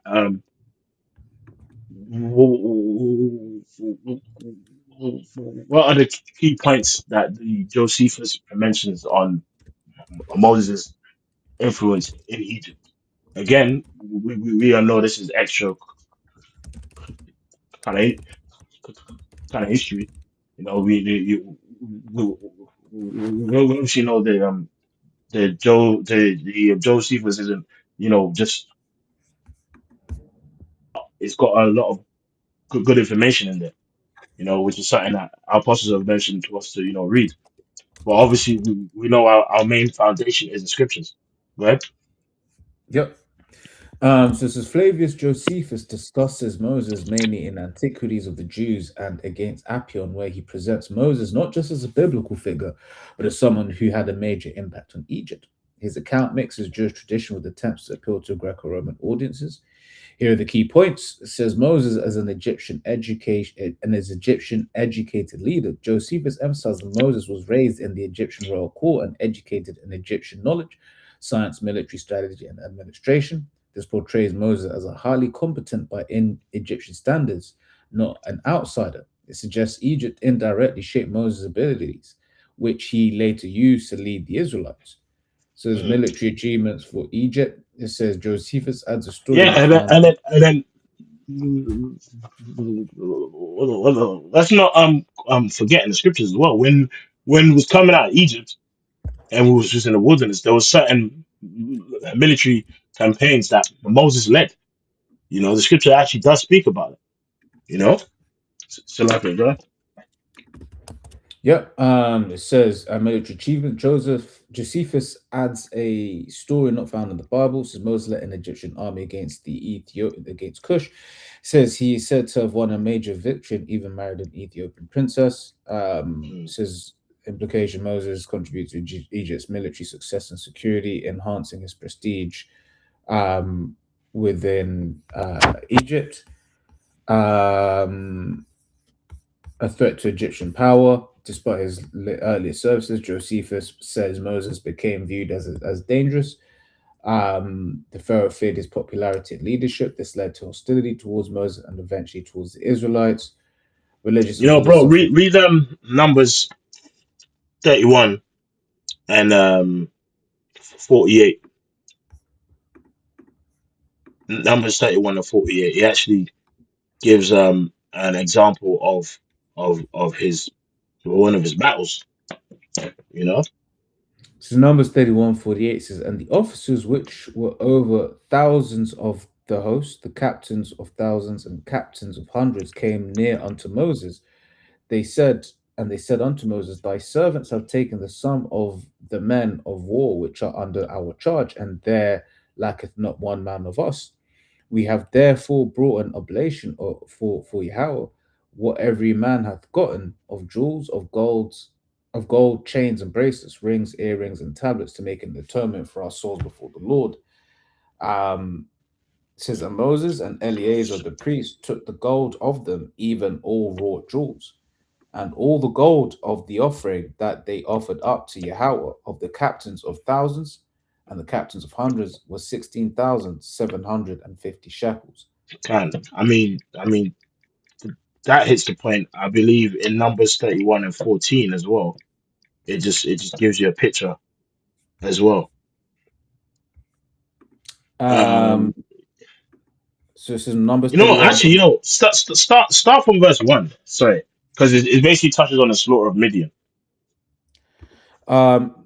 What are the key points that the Josephus mentions on Moses' influence in Egypt? Again, we all know this is extra kind of history. We obviously know that the Josephus isn't just it's got a lot of good information in there. Which is something that our apostles have mentioned to us to read. But obviously, we know our main foundation is the scriptures, right? yep. So this is Flavius Josephus discusses Moses mainly in Antiquities of the Jews and against Appian, where he presents Moses not just as a biblical figure, but as someone who had a major impact on Egypt. His account mixes Jewish tradition with attempts to appeal to Greco-Roman audiences. Here are the key points. It says Moses as an Egyptian educated leader. Josephus emphasized that Moses was raised in the Egyptian royal court and educated in Egyptian knowledge, science, military strategy, and administration. This portrays Moses as a highly competent by Egyptian standards, not an outsider. It suggests Egypt indirectly shaped Moses' abilities, which he later used to lead the Israelites. So his military achievements for Egypt. It says Josephus adds a story. Yeah, and then let's not forgetting the scriptures as well. When we was coming out of Egypt and we was just in the wilderness, there was certain military campaigns that Moses led. The scripture actually does speak about it. So like it, bro. Yep. It says a military achievement. Josephus adds a story not found in the Bible. It says Moses led an Egyptian army against Cush. It says he is said to have won a major victory and even married an Ethiopian princess. It says implication Moses contributed to Egypt's military success and security, enhancing his prestige within Egypt. A threat to Egyptian power. Despite his earlier services, Josephus says Moses became viewed as dangerous. The Pharaoh feared his popularity and leadership. This led to hostility towards Moses and eventually towards the Israelites. Religious You and know, bro, philosophical. read Numbers 31 and 48. Numbers 31 and 48. He actually gives an example of his one of his battles. You know, So Numbers 31:48 says, and the officers which were over thousands of the host, the captains of thousands and captains of hundreds, came near unto Moses. They said, and they said unto Moses, thy servants have taken the sum of the men of war which are under our charge, and there lacketh not one man of us. We have therefore brought an oblation for Yahweh, what every man hath gotten of jewels, of gold, chains and bracelets, rings, earrings, and tablets to make an atonement for our souls before the Lord. It says, and Moses and Eleazar the priest took the gold of them, even all wrought jewels, and all the gold of the offering that they offered up to Yahweh of the captains of thousands and the captains of hundreds was 16,750 shekels. kind. I mean, that hits the point. I believe in Numbers 31 and 14 as well. It just gives you a picture as well. Um, so this is Numbers You know, 31. actually, start from verse 1. Sorry, because it basically touches on the slaughter of Midian.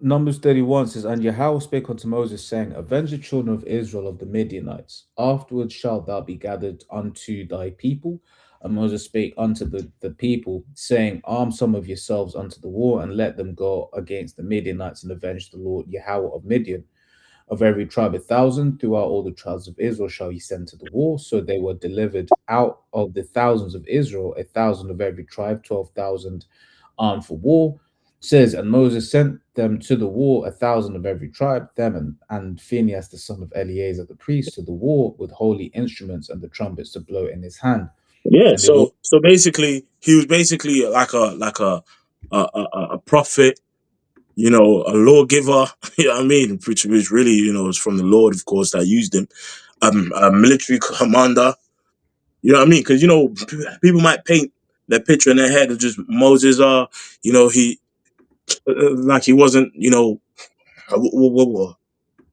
Numbers 31 says, and Yahweh spake unto Moses, saying, avenge the children of Israel of the Midianites. Afterwards shalt thou be gathered unto thy people. And Moses spake unto the people, saying, arm some of yourselves unto the war, and let them go against the Midianites and avenge the Lord Yahweh of Midian. Of every tribe 1,000 throughout all the tribes of Israel shall ye send to the war. So they were delivered out of the thousands of Israel, 1,000 of every tribe, 12,000 armed for war. Says, and Moses sent them to the war, 1,000 of every tribe, them and Phinehas the son of Eleazar the priest to the war with holy instruments and the trumpets to blow in his hand. Yeah, And they were, so basically he was basically like a prophet, you know, a lawgiver, you know what I mean? Which was really, you know, was from the Lord, of course, that used him. A military commander, you know what I mean? Because, you know, people might paint their picture in their head of just Moses, you know, like he wasn't, you know,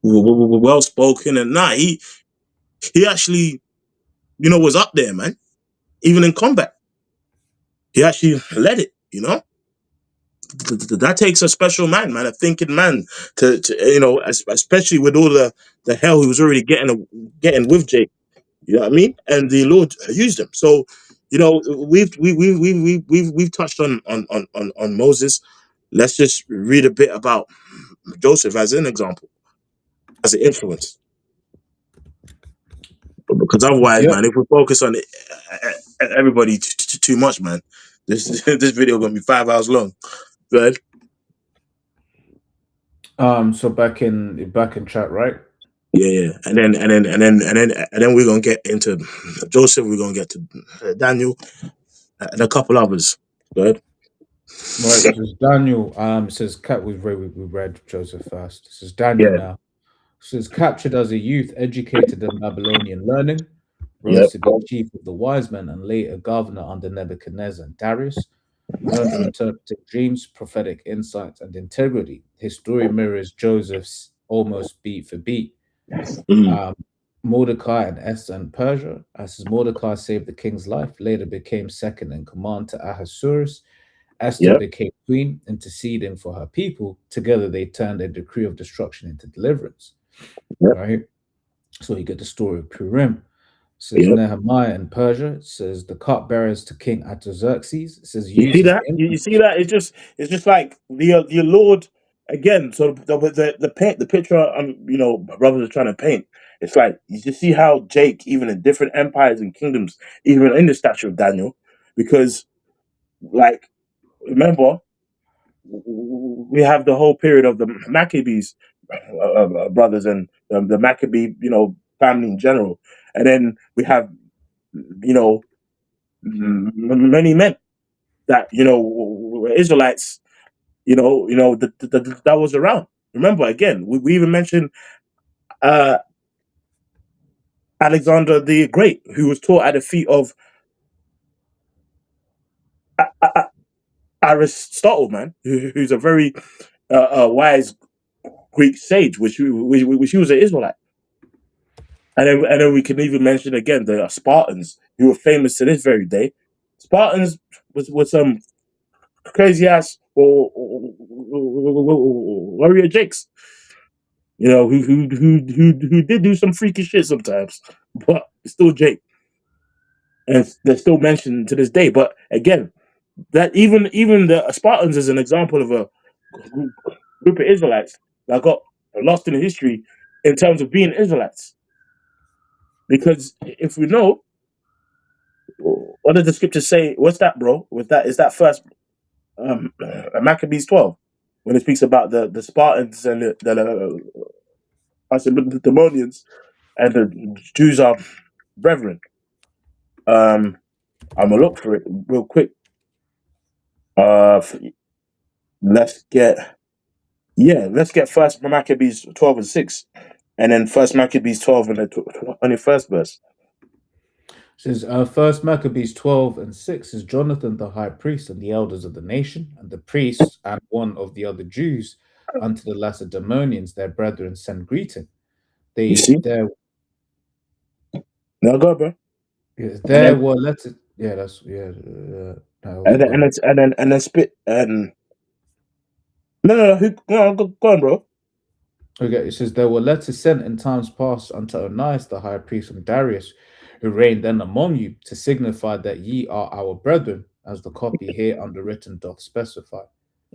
well spoken, and nah, he actually, you know, was up there, man. Even in combat, he actually led it, you know. That takes a special man, a thinking man, to you know, especially with all the hell he was already getting with Jake. You know what I mean? And the Lord used him. So, you know, we've touched on Moses. Let's just read a bit about Joseph as an example, as an influence. Because otherwise, yep. man, if we focus on everybody too much, man, this this video gonna be 5 hours long. Right? So back in chat, right? Yeah. And then we're gonna get into Joseph. We're gonna get to Daniel and a couple others. Right? Right, so it's Daniel. It says cat. We read Joseph first. This is Daniel Yeah. now. It says captured as a youth, educated in Babylonian learning, rose Yep. to be chief of the wise men, and later governor under Nebuchadnezzar and Darius. Known for interpreting dreams, prophetic insights, and integrity, his story mirrors Joseph's almost beat for beat. Mm. Um, Mordecai and Esther in Persia, as his Mordecai saved the king's life, later became second in command to Ahasuerus. Esther Yep. became queen, interceding for her people. Together, they turned a decree of destruction into deliverance. Yep. Right? So you get the story of Purim. It says Yep. Nehemiah in Persia. It says the cupbearers to King Artaxerxes. It says You use see his that? You influence. see that? It's just like the Lord again. So the picture you know, my brothers are trying to paint. It's like you just see how Jake, even in different empires and kingdoms, even in the statue of Daniel, because like remember we have the whole period of the Maccabees brothers and the Maccabee, you know, family in general, and then we have, you know, many men that, you know, were Israelites, that was around. Remember, again, we even mentioned Alexander the Great, who was taught at the feet of Aristotle, man, who's a very wise Greek sage, which he was an Israelite. And then we can even mention again the Spartans, who were famous to this very day. Spartans was some crazy ass warrior jakes, you know, who did do some freaky shit sometimes, but still Jake, and they're still mentioned to this day. But again, that even the Spartans is an example of a group of Israelites that got lost in history in terms of being Israelites. Because if we know, what does the scripture say? What's that, bro? With that, is that first Maccabees 12 when it speaks about the Spartans and the Demonians and the Jews are brethren. I'm gonna look for it real quick. Let's get First Maccabees 12:6, and then First Maccabees 12 and the 21st verse. Says First Maccabees 12:6 is Jonathan the high priest and the elders of the nation, and the priests and one of the other Jews unto the Lacedaemonians, their brethren, send greeting. You see? Now go, bro. There were letters. Yeah, that's yeah. And then spit and no, go on, bro. Okay, it says there were letters sent in times past unto Onias the high priest and Darius, who reigned then among you, to signify that ye are our brethren, as the copy here underwritten doth specify.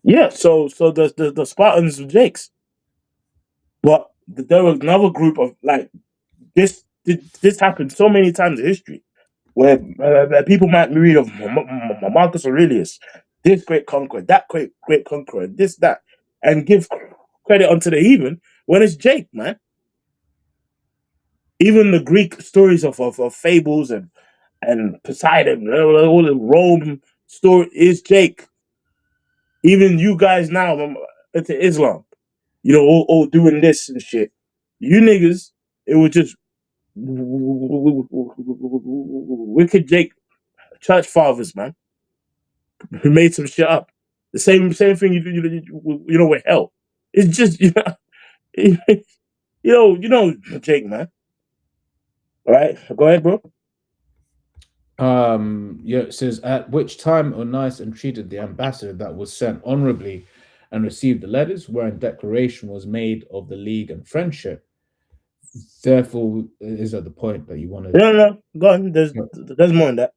Yeah, so the Spartans were Jakes, but there was another group of like this. This happened so many times in history, where people might read of Marcus Aurelius, this great conqueror, that great conqueror, this that, and give credit unto the heathen when it's Jake, man. Even the Greek stories of fables and Poseidon, all the Rome story is Jake. Even you guys now into Islam, you know, all doing this and shit. You niggas, it was just wicked Jake church fathers, man, who made some shit up. The same thing you know with hell. It's just you know Jake, man. All right, go ahead, bro. Yeah, it says at which time Onias entreated the ambassador that was sent honorably and received the letters wherein declaration was made of the league and friendship. Therefore, is that the point that you wanted? No, go on. There's more in that.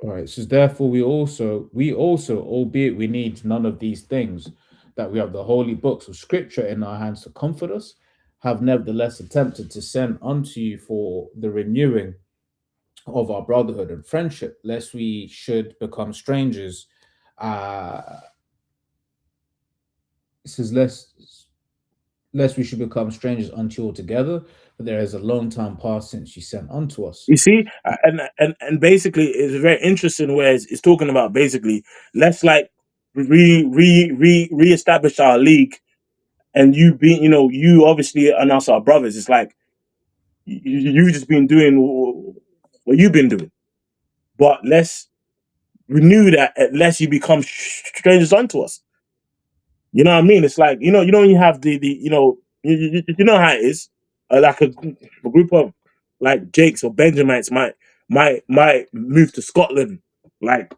All right. It says therefore we also, albeit we need none of these things, that we have the holy books of Scripture in our hands to comfort us, have nevertheless attempted to send unto you for the renewing of our brotherhood and friendship, lest we should become strangers. It says lest we should become strangers unto you altogether, but there is a long time past since you sent unto us. You see, and basically, it's very interesting where it's talking about basically let's like reestablish our league, and you obviously and us our brothers. It's like you've just been doing what you've been doing, but let's renew that unless you become strangers unto us. You know what I mean? It's like you know when you have the you know how it is. Like a group of like Jakes or Benjamites might move to Scotland, like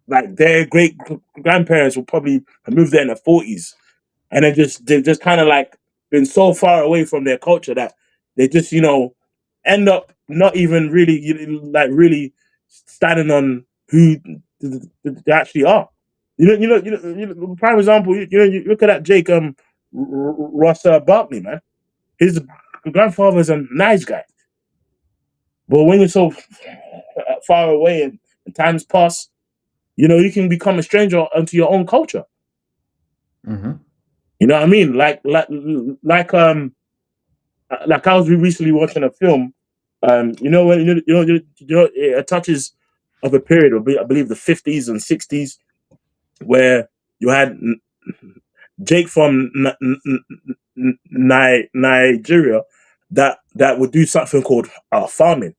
their great grandparents will probably have moved there in the 40s, and they've just kind of like been so far away from their culture that they just end up not even really standing on who they actually are. Prime example. You look at that Jake Ross Barkley, man. His grandfather's a nice guy, but when you're so far away and times pass, you can become a stranger unto your own culture. Mm-hmm. You know what I mean? Like I was recently watching a film. When it touches of a period of I believe the 50s and 60s where you had Jake from Nigeria that would do something called farming,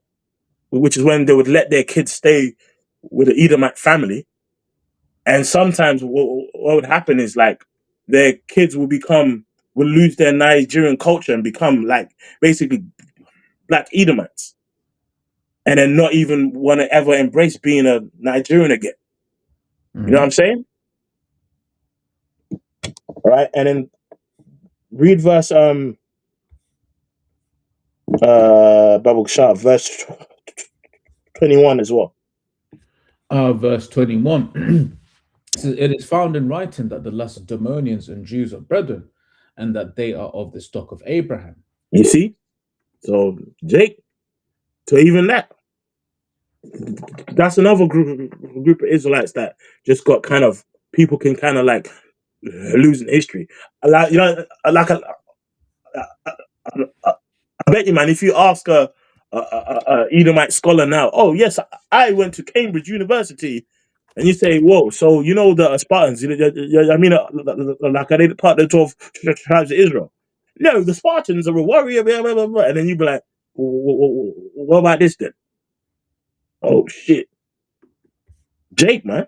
which is when they would let their kids stay with the Edomite family. And sometimes what would happen is like their kids will lose their Nigerian culture and become like basically black Edomites, and then not even want to ever embrace being a Nigerian again. You know what I'm saying? All right, and then read verse Bible Shah, verse 21 as well. Verse 21. So it is found in writing that the Lacedaemonians and Jews are brethren, and that they are of the stock of Abraham. You see? So Jake, so even that's another group of Israelites that just got kind of, people can kind of like lose in history. Like, you know, like I bet you, man, if you ask a Edomite scholar now, oh yes, I went to Cambridge University, and you say, whoa, so you know the Spartans? I mean, like, are they part of the 12 tribes of Israel? No, the Spartans are a warrior, blah, blah, blah, blah. And then you'd be like, what about this then? Oh shit, Jake, man.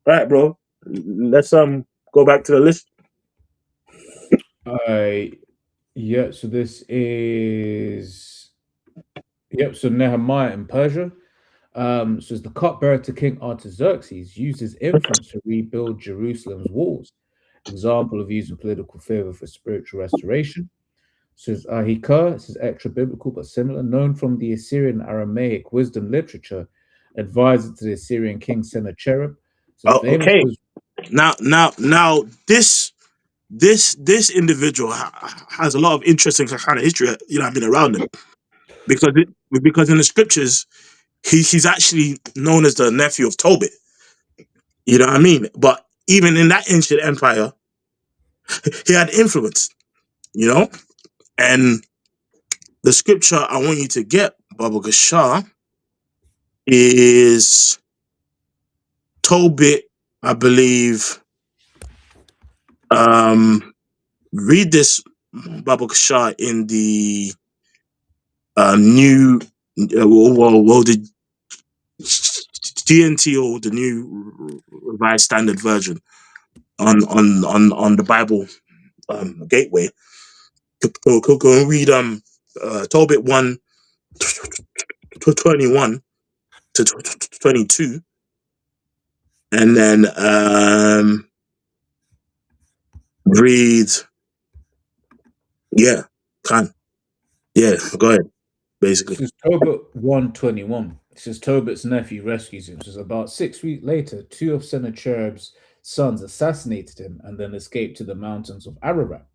All right, bro. Let's go back to the list. Yeah, so this is so Nehemiah in Persia. Says the cupbearer to King Artaxerxes used his influence to rebuild Jerusalem's walls. Example of using political favor for spiritual restoration. Says Ahikar, this is extra biblical but similar, known from the Assyrian Aramaic wisdom literature, advisor to the Assyrian king Sennacherib. Oh, okay. Now, this individual has a lot of interesting kind of history, you know, I've been around him, because in the scriptures he's actually known as the nephew of Tobit. You know what I mean? But even in that ancient empire, he had influence, you know? And the scripture I want you to get, Baba Gashar, is Tobit, I believe. Read this, Baba Gashar, in the new, the GNT, or the new Revised Standard Version on the Bible Gateway. Go and read Tobit 1 21 to 22, and then read, go ahead. Basically, this is Tobit 1:21. This is Tobit's nephew rescues him. Says about 6 weeks later, 2 of Sennacherib's sons assassinated him and then escaped to the mountains of Ararat.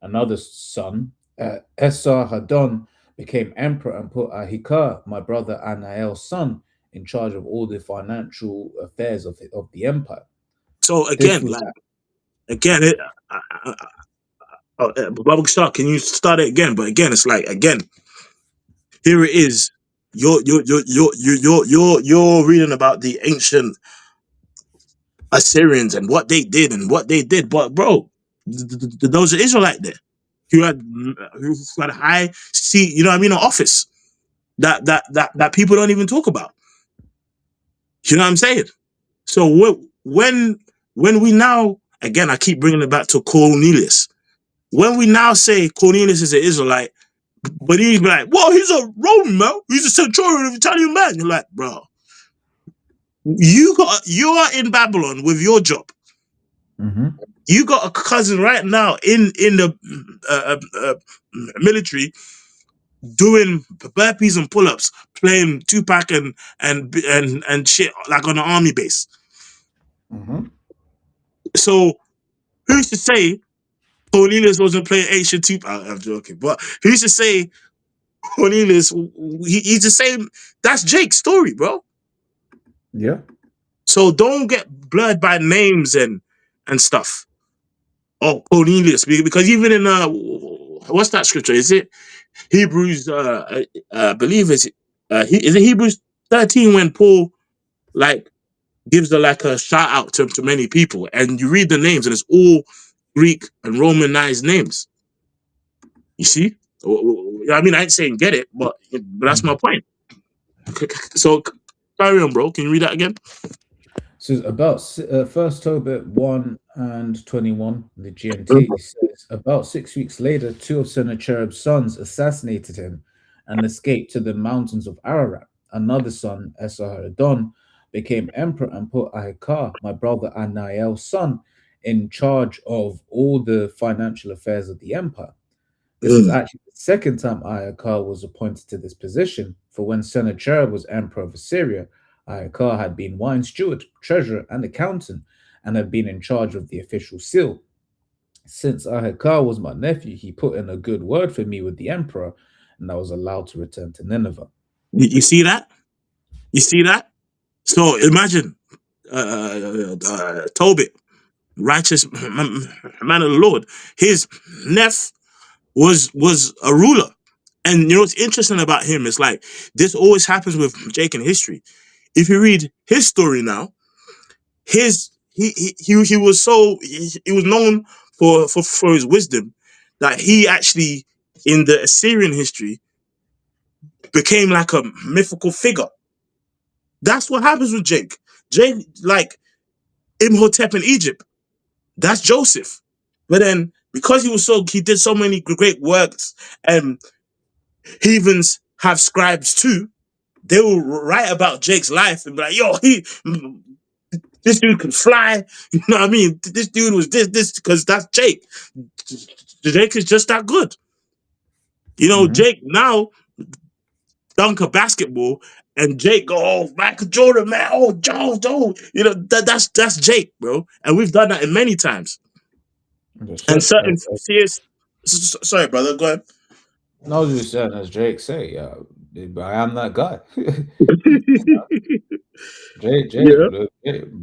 Another son, Esarhaddon, became emperor and put Ahikar, my brother Anael's son, in charge of all the financial affairs of the empire. So again, Baba Gashar, can you start it again? But again, it's like, again, here it is. You're reading about the ancient Assyrians and what they did, but bro, those are Israelite there who had a high seat, you know what I mean, an office that people don't even talk about. You know what I'm saying? So when we now, again, I keep bringing it back to Cornelius. When we now say Cornelius is an Israelite, but he's like, well, he's a Roman, man. He's a centurion of Italian man. You're like, bro, you are in Babylon with your job. You got a cousin right now in the military doing burpees and pull-ups, playing Tupac and shit, like on an army base. So who's to say Cornelius wasn't playing ancient Tupac? I'm joking, but who's to say Cornelius, he's the same? That's Jake's story, bro. Yeah. So don't get blurred by names and stuff. Oh, Cornelius, because even in what's that scripture? Is it Hebrews? I believe is it Hebrews 13 when Paul like gives a shout out to many people, and you read the names and it's all Greek and Romanized names. You see, I mean, I ain't saying get it, but that's my point. So carry on, bro. Can you read that again? So about first Tobit 1 and 21, the GMT says, about 6 weeks later, two of Sennacherib's sons assassinated him and escaped to the mountains of Ararat. Another son, Esarhaddon, became emperor and put Ahikar, my brother Anael's son, in charge of all the financial affairs of the empire. This is actually the second time Ahikar was appointed to this position, for when Sennacherib was emperor of Assyria, Ahikar had been wine steward, treasurer, and accountant, and had been in charge of the official seal. Since Ahikar was my nephew, he put in a good word for me with the emperor, and I was allowed to return to Nineveh. You see that? You see that? So imagine Tobit, righteous man of the Lord. His nephew was a ruler. And you know what's interesting about him is like this always happens with Jake in history. If you read his story now, he was so he was known for his wisdom that he actually in the Assyrian history became like a mythical figure. That's what happens with Jake. Jake, like Imhotep in Egypt, that's Joseph. But then because he did so many great works, and heathens have scribes too, they will write about Jake's life and be like, yo, this dude can fly. You know what I mean? This dude was this, because that's Jake. Jake is just that good. You know, Jake now dunk a basketball and Jake go, oh, Michael Jordan, man, oh, Joe. You know, that's Jake, bro. And we've done that in many times. And certain fears. Sorry, brother, go ahead. No, I was just saying, as Jake say, I am that guy.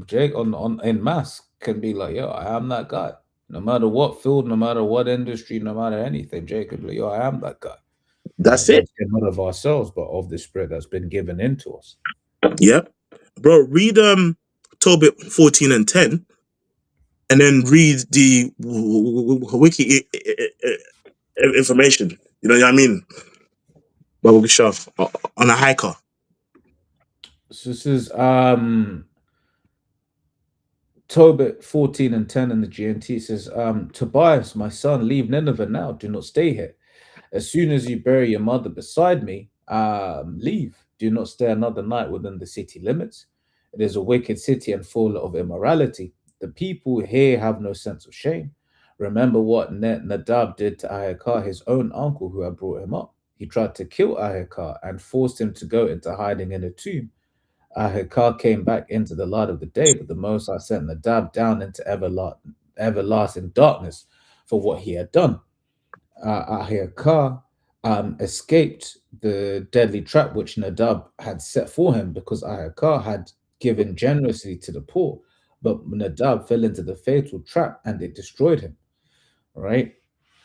Jake on in mass can be like, yo, I am that guy. No matter what field, no matter what industry, no matter anything, Jake could be like, yo, I am that guy. That's it. Not of ourselves, but of the spirit that's been given into us. Yep. Bro, read Tobit 14 and 10, and then read the wiki information. You know what I mean? Baba Gishaf on a hiker. So this is Tobit 14 and 10 in the GNT says, Tobias, my son, leave Nineveh now. Do not stay here. As soon as you bury your mother beside me, leave. Do not stay another night within the city limits. It is a wicked city and full of immorality. The people here have no sense of shame. Remember what Nadab did to Ahikar, his own uncle who had brought him up. He tried to kill Ahikar and forced him to go into hiding in a tomb. Ahikar came back into the light of the day, but the Most High sent Nadab down into everlasting darkness for what he had done. Ahikar escaped the deadly trap which Nadab had set for him because Ahikar had given generously to the poor, but Nadab fell into the fatal trap and it destroyed him. Right?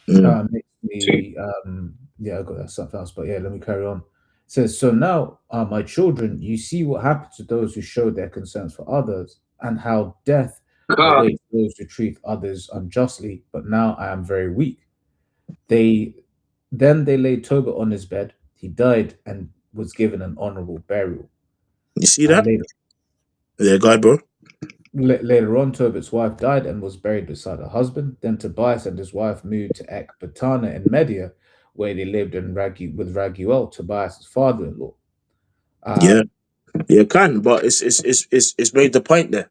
Makes me, I got something else, but yeah, let me carry on. It says, so now, my children, you see what happens to those who show their concerns for others and how death awaits those who treat others unjustly, but now I am very weak. Then they laid Tobit on his bed. He died and was given an honorable burial. You see that? Yeah, go ahead, bro. Later on, Tobit's wife died and was buried beside her husband. Then Tobias and his wife moved to Ecbatana in Media, where they lived with Raguel, Tobias' father-in-law. But it's made the point there.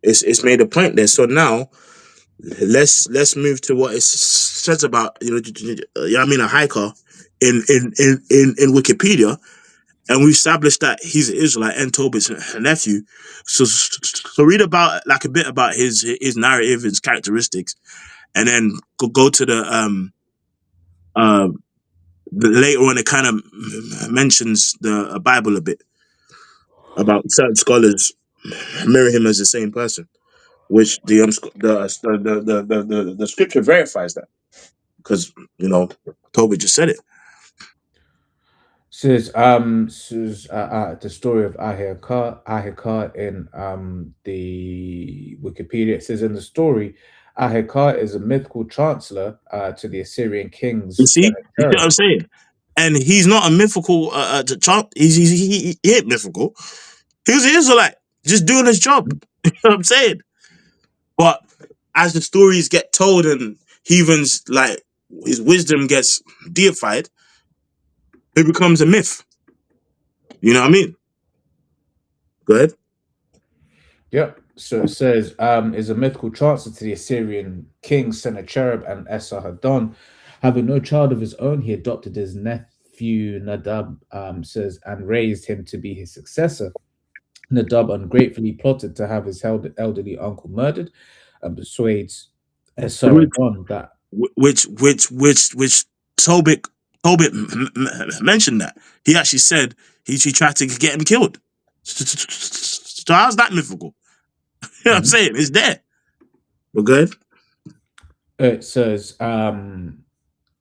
It's made a point there. So now let's move to what it says about I mean a hiker in Wikipedia, and we established that he's an Israelite and Tobit's nephew. So read about like a bit about his narrative, his characteristics, and then go to the later on it kind of mentions the Bible a bit about certain scholars mirror him as the same person, which the scripture verifies that because Tobit just said it. Says the story of Ahikar in the Wikipedia. It says in the story, Ahikar is a mythical chancellor to the Assyrian kings. You see what I'm saying? and he's not a mythical child. He ain't mythical. He was an Israelite, just doing his job. You know what I'm saying? But as the stories get told and heathens, like, his wisdom gets deified, it becomes a myth. You know what I mean? Go ahead. Yep. So it says, is a mythical transfer to the Assyrian king Sennacherib and Esarhaddon. Having no child of his own, he adopted his nephew Nadab, says, and raised him to be his successor. Nadab ungratefully plotted to have his elderly uncle murdered and persuades Esarhaddon that. Which Tobit mentioned that. He actually said he tried to get him killed. So how's that mythical? You know what I'm saying? It's there. We're good. It says,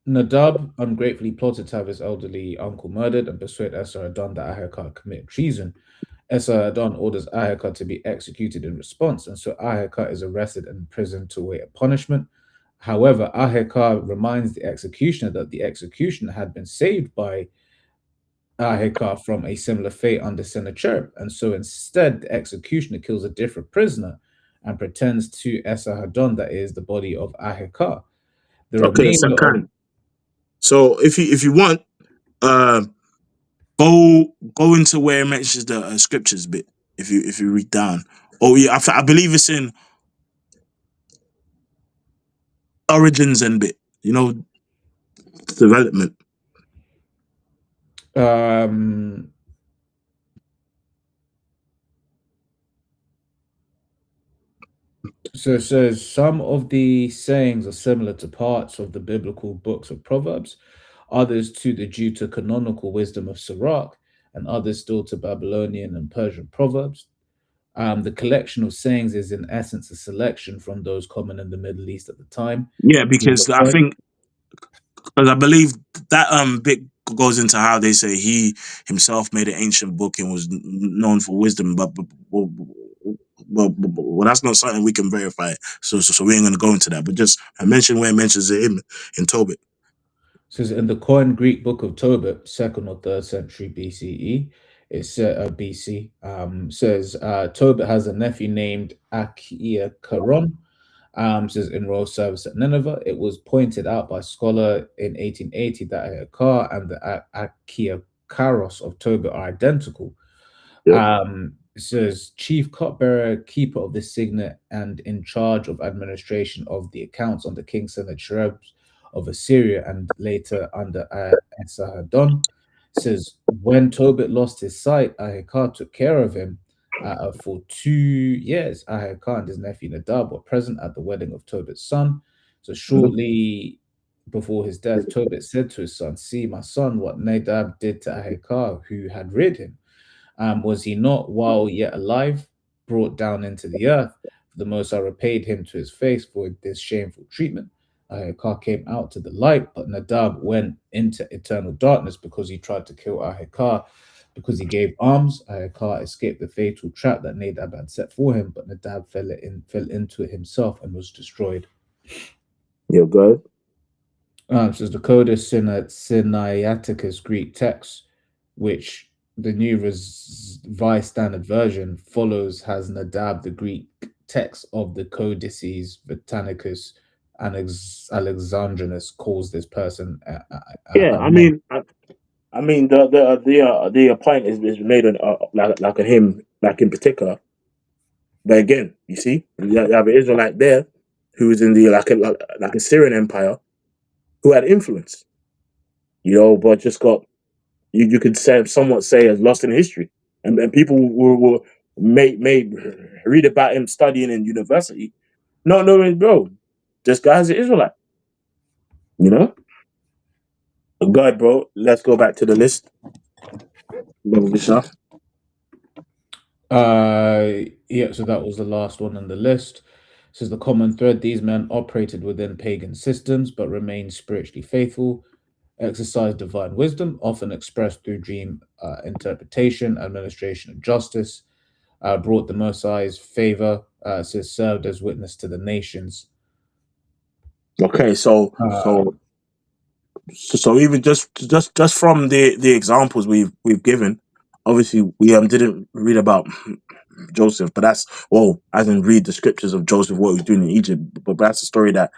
Nadab ungratefully plotted to have his elderly uncle murdered and persuade Esarhaddon that Ahikar committed treason. Esarhaddon orders Ahikar to be executed in response, and so Ahikar is arrested and imprisoned to await a punishment. However, Ahikar reminds the executioner that the executioner had been saved by Ahikar from a similar fate under Sennacherib, and so instead the executioner kills a different prisoner and pretends to Esarhaddon that is the body of Ahikar. The Okay, remainder of Sakan. So if you want, go into where it mentions the scriptures bit. If you read down, yeah, I believe it's in origins and bit. You know, development. So it says some of the sayings are similar to parts of the biblical books of Proverbs, others to the Deuterocanonical wisdom of Sirach, and others still to Babylonian and Persian proverbs. The collection of sayings is in essence a selection from those common in the Middle East at the time. Yeah, because I think, because I believe that bit goes into how they say he himself made an ancient book and was known for wisdom, but that's not something we can verify. So we ain't gonna go into that. But just I mentioned where it mentions it in Tobit. Says in the Koine Greek book of Tobit, 2nd or 3rd century BCE, it said BC says Tobit has a nephew named Achiacharon. Says in royal service at Nineveh. It was pointed out by a scholar in 1880 that Ahikar and the Achiacharos of Tobit are identical. It says chief cupbearer, keeper of the signet, and in charge of administration of the accounts under King Sennacherib of Assyria and later under Esarhaddon. Says when Tobit lost his sight, Ahikar took care of him. For 2 years, Ahikar and his nephew Nadab were present at the wedding of Tobit's son. So shortly before his death, Tobit said to his son, "See, my son, what Nadab did to Ahikar, who had reared him. Was he not, while yet alive, brought down into the earth? For the Most High repaid him to his face for this shameful treatment." Ahikar came out to the light, but Nadab went into eternal darkness because he tried to kill Ahikar. Because he gave alms, Ahikar escaped the fatal trap that Nadab had set for him, but Nadab fell into it himself and was destroyed. Yeah, go ahead. So the Codex Sinaiticus Greek text, which the new revised standard version follows, has Nadab, the Greek text of the Codices Britannicus and Alexandrinus calls this person. I mean, the point is made on like on him, like in particular. But again, you see, you have an Israelite there who was in the like a Syrian empire who had influence, you know, but just got you could somewhat say as lost in history, and people will may read about him studying in university, not knowing, bro, this guy's an Israelite, you know. Go ahead, bro. Let's go back to the list. Yeah, so that was the last one on the list. Says the common thread: these men operated within pagan systems, but remained spiritually faithful, exercised divine wisdom, often expressed through dream interpretation, administration of justice, brought the Most High's favor, says served as witness to the nations. Okay, so So even just from the examples we've given, obviously we didn't read about Joseph, but that's I didn't read the scriptures of Joseph, what he was doing in Egypt, but that's the story that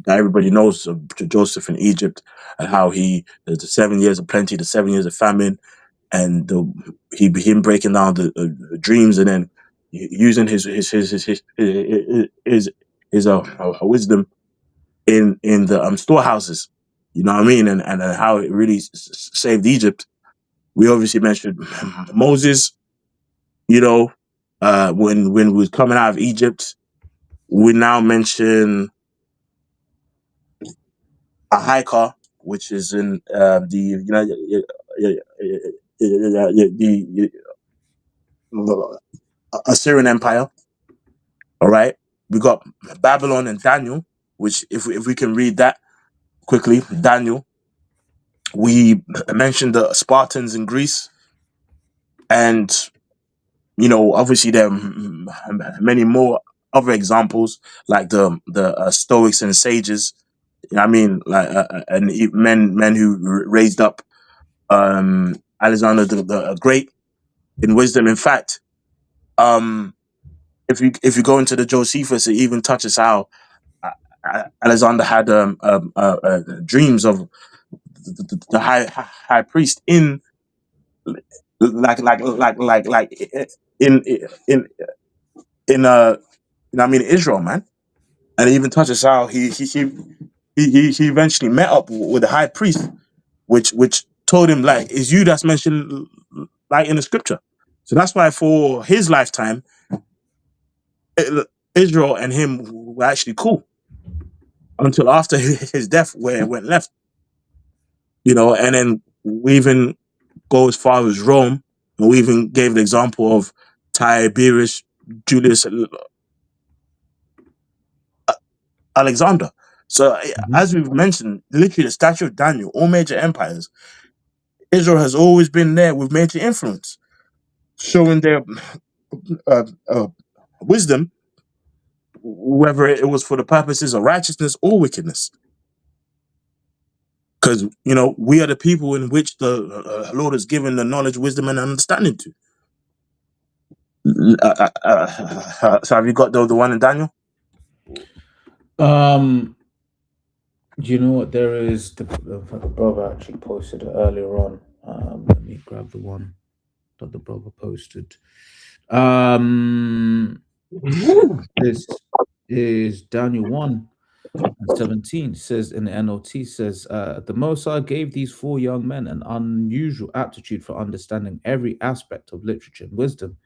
everybody knows of Joseph in Egypt, and how the 7 years of plenty, the 7 years of famine, and he began breaking down the dreams, and then using his wisdom in the storehouses. You know what I mean? And how it really saved Egypt. We obviously mentioned Moses. You know, when we was coming out of Egypt, we now mention a hiker, which is in the Assyrian Empire. All right, we got Babylon and Daniel, which if we can read that quickly, Daniel. We mentioned the Spartans in Greece, and obviously there are many more other examples like the Stoics and sages. You know what I mean, like and men who raised up Alexander the Great in wisdom. In fact, if you go into the Josephus, it even touches how Alexander had dreams of the high priest in like in in Israel, man. And it even touches how he eventually met up with the high priest, which told him, like, it's you that's mentioned like in the scripture. So that's why for his lifetime, Israel and him were actually cool until after his death, where it went left. And then we even go as far as Rome, and we even gave the example of Tiberius Julius Alexander. So as we've mentioned, literally the statue of Daniel, all major empires, Israel has always been there with major influence, showing their uh, uh, wisdom, whether it was for the purposes of righteousness or wickedness. Because we are the people in which the Lord has given the knowledge, wisdom, and understanding to. So have you got the one in Daniel? You know what? There is the brother actually posted it earlier on. Let me grab the one that the brother posted. This is Daniel 1:17. Says in the NLT, says the Most High gave these 4 young men an unusual aptitude for understanding every aspect of literature and wisdom.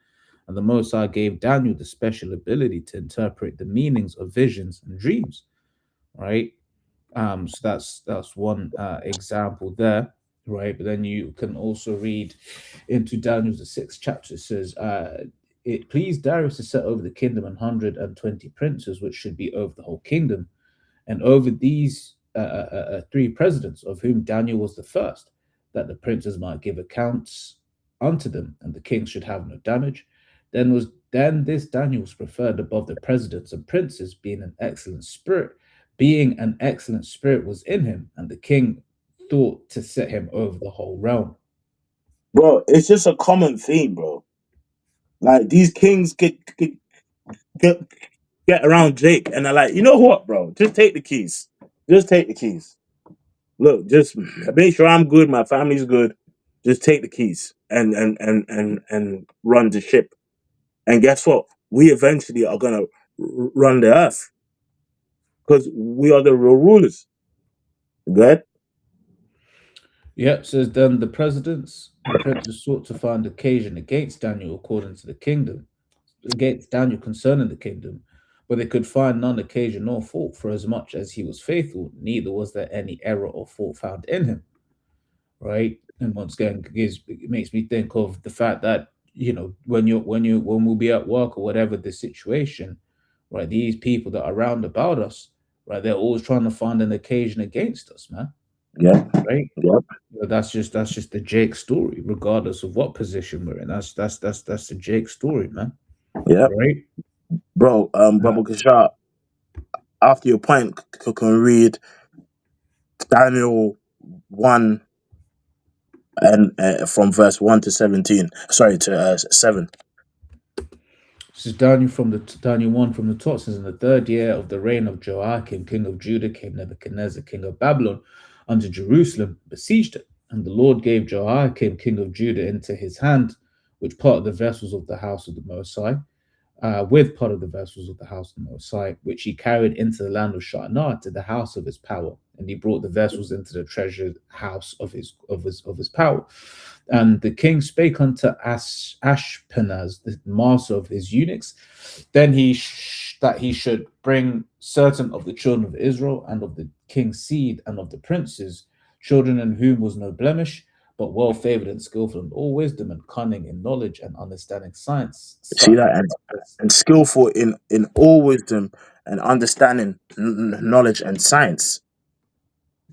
And the Most High gave Daniel the special ability to interpret the meanings of visions and dreams. Right. So that's one example there, right? But then you can also read into Daniel the 6th chapter. It says, "It pleased Darius to set over the kingdom 120 princes, which should be over the whole kingdom, and over these 3 presidents, of whom Daniel was the first, that the princes might give accounts unto them, and the king should have no damage. Then this Daniel was preferred above the presidents and princes, being an excellent spirit." Being an excellent spirit was in him, and the king thought to set him over the whole realm. Bro, it's just a common theme, bro. Like, these kings get around Jake, and they're like, you know what, bro? Just take the keys. Just take the keys. Look, just make sure I'm good, my family's good. Just take the keys and run the ship. And guess what? We eventually are gonna run the earth because we are the real rulers. Good. Yep, says then the presidents and princes sought to find occasion against Daniel according to the kingdom, against Daniel concerning the kingdom, but they could find none occasion nor fault, for as much as he was faithful, neither was there any error or fault found in him. Right. And once again, it makes me think of the fact that, when we'll be at work or whatever the situation, right, these people that are round about us, right, they're always trying to find an occasion against us, man. Yeah. Right. Yep. That's just the Jake story, regardless of what position we're in. That's the Jake story, man. Yep. Right. Bro, Bubble Kashar, after your point, can read Daniel 1 and from verse 1 to 17. Sorry, to 7. This is Daniel 1 from the top. Says, in the 3rd year of the reign of Joachim, king of Judah, came Nebuchadnezzar, king of Babylon, unto Jerusalem, besieged it. And the Lord gave Joachim, king of Judah, into his hand, which part of the vessels of the house of the Most High, with part of the vessels of the house of the Most High, which he carried into the land of Shinar, to the house of his power. And he brought the vessels into the treasured house of his power. And the king spake unto Ashpenaz, the master of his eunuchs, then that he should bring certain of the children of Israel, and of the king's seed, and of the princes, children in whom was no blemish, but well favored and skillful in all wisdom and cunning in knowledge and understanding science. See that? And skillful in all wisdom and understanding knowledge and science.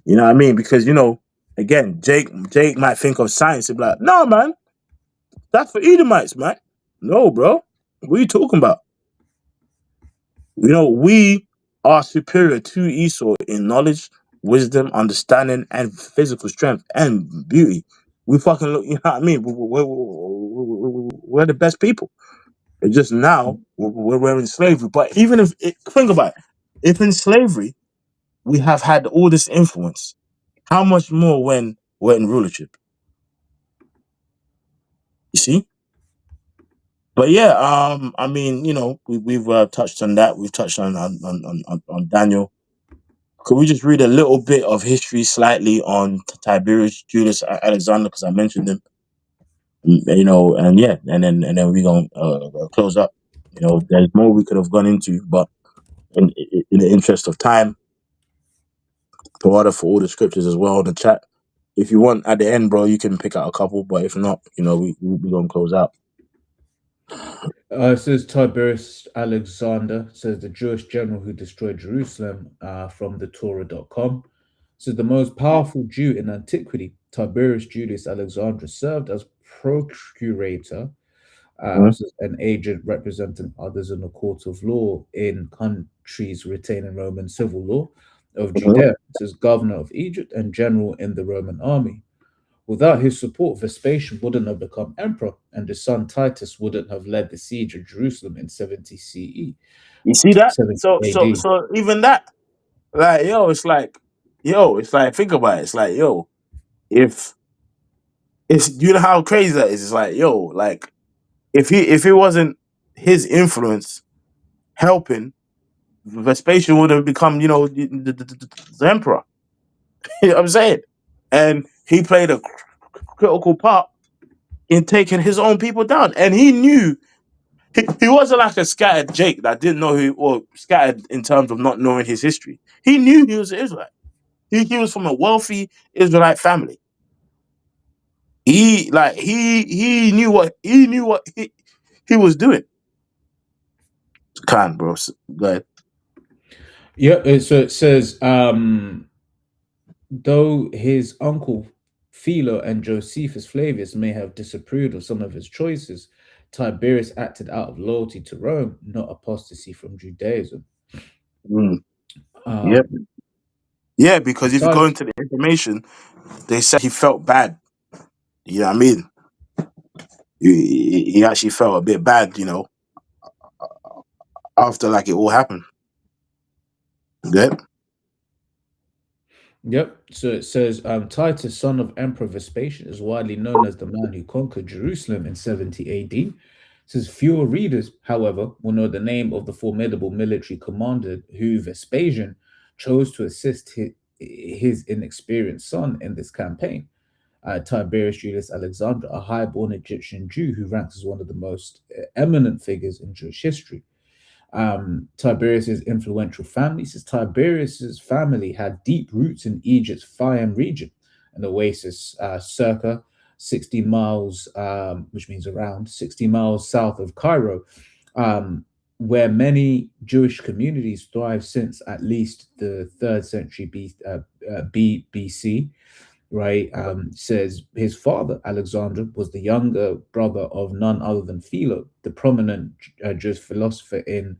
You know what I mean? Because, again, Jake might think of science and be like, no, man, that's for Edomites, man. No, bro. What are you talking about? We are superior to Esau in knowledge, wisdom, understanding, and physical strength and beauty. We fucking look, you know what I mean? We're the best people. It's just now we're in slavery. But even think about it, if in slavery we have had all this influence, how much more when we're in rulership? You see? But yeah, I mean, we've touched on that. We've touched on Daniel. Could we just read a little bit of history slightly on Tiberius Julius Alexander, because I mentioned him, and yeah, and then we're gonna close up. There's more we could have gone into, but in the interest of time, to order for all the scriptures as well in the chat. If you want at the end, bro, you can pick out a couple, but if not, we gonna close out. It says Tiberius Alexander, says the Jewish general who destroyed Jerusalem, from the Torah.com. So the most powerful Jew in antiquity, Tiberius Julius Alexander, served as procurator, an agent representing others in the court of law in countries retaining Roman civil law of Judea. It says governor of Egypt and general in the Roman army. Without his support, Vespasian wouldn't have become emperor, and his son Titus wouldn't have led the siege of Jerusalem in 70 CE. You see that? 70 So AD. even that, like, it's like, think about it. It's like, if you know how crazy that is. It's like, like, if it wasn't his influence helping, Vespasian would have become, the emperor. You know what I'm saying? And he played a critical part in taking his own people down. And he knew he wasn't like a scattered Jake that didn't know or scattered in terms of not knowing his history. He knew he was an Israelite. He was from a wealthy Israelite family. He knew what he was doing. Can't, bro. Go ahead. Yeah, so it says, though his uncle Philo and Josephus Flavius may have disapproved of some of his choices, Tiberius acted out of loyalty to Rome, not apostasy from Judaism. Yep. Yeah, because if you go into the information, they said he felt bad. You know what I mean? He actually felt a bit bad, after like it all happened. Good. Yep. So it says, Titus, son of Emperor Vespasian, is widely known as the man who conquered Jerusalem in 70 AD. It says fewer readers, however, will know the name of the formidable military commander who Vespasian chose to assist his inexperienced son in this campaign. Tiberius Julius Alexander, a high-born Egyptian Jew who ranks as one of the most eminent figures in Jewish history. Tiberius's influential family says Tiberius's family had deep roots in Egypt's Fayum region, an oasis circa 60 miles, which means around 60 miles south of Cairo, where many Jewish communities thrive since at least the 3rd century BC. Right, says his father Alexander was the younger brother of none other than Philo, the prominent Jewish philosopher in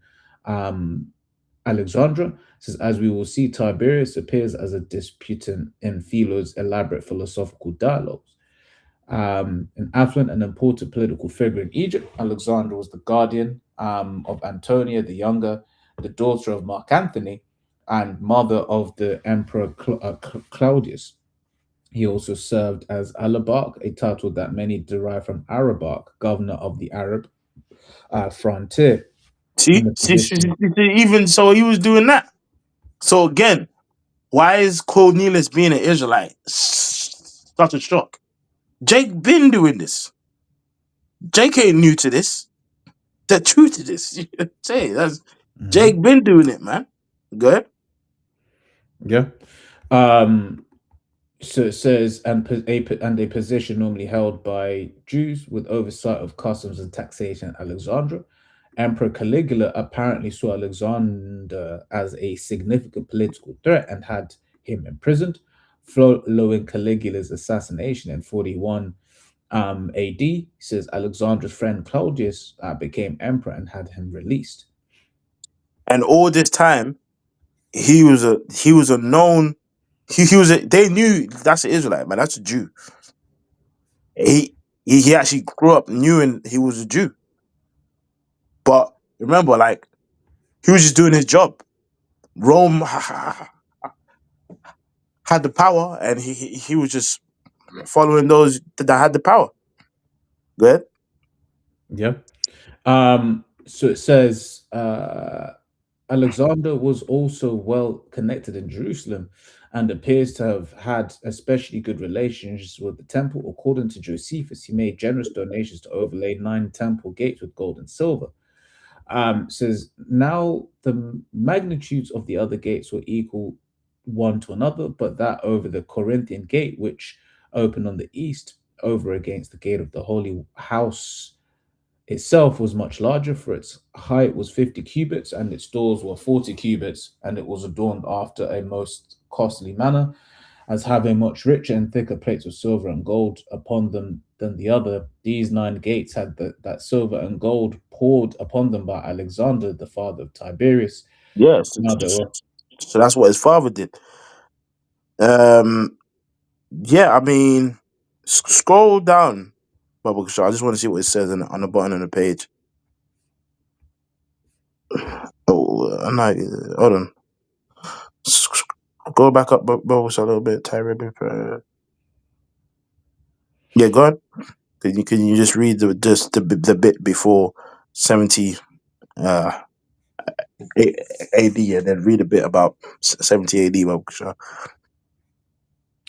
Alexandra. Says, as we will see, Tiberius appears as a disputant in Philo's elaborate philosophical dialogues. An affluent and important political figure in Egypt, Alexander was the guardian of Antonia the Younger, the daughter of Mark Antony, and mother of the Emperor Claudius. He also served as Alabarch, a title that many derive from Arabarch, governor of the Arab frontier. And the position, Even so, he was doing that. So again, why is Cornelius being an Israelite such a shock? Jake been doing this. Jake ain't new to this. The truth of this, say that's Jake been doing it, man. Good. yeah. Um, So it says, and a position normally held by Jews with oversight of customs and taxation at Alexandria. Emperor Caligula apparently saw Alexander as a significant political threat and had him imprisoned. Following Caligula's assassination in 41 AD, says Alexander's friend Claudius became emperor and had him released. And all this time, he was a known. He was a. They knew that's an Israelite, man. That's a Jew. He actually grew up knowing he was a Jew. But remember, like he was just doing his job. Rome had the power, and he was just following those that had the power. Good. Yeah. So it says Alexander was also well connected in Jerusalem and appears to have had especially good relations with the temple. According to Josephus, he made generous donations to overlay 9 temple gates with gold and silver. Says now the magnitudes of the other gates were equal one to another, but that over the Corinthian gate, which opened on the east over against the gate of the holy house itself, was much larger, for its height was 50 cubits, and its doors were 40 cubits, and it was adorned after a most costly manner, as having much richer and thicker plates of silver and gold upon them than the other. These 9 gates had that silver and gold poured upon them by Alexander, the father of Tiberius. Yes. Now there were So that's what his father did. Yeah, I mean, scroll down, Bubble Shaw. I just want to see what it says on the bottom of the page. Oh, no, hold on. Go back up, Bubble Shaw, a little bit. Yeah, go on. Can you just read the bit before 70 AD, and then read a bit about 70 AD, Bubble Shaw?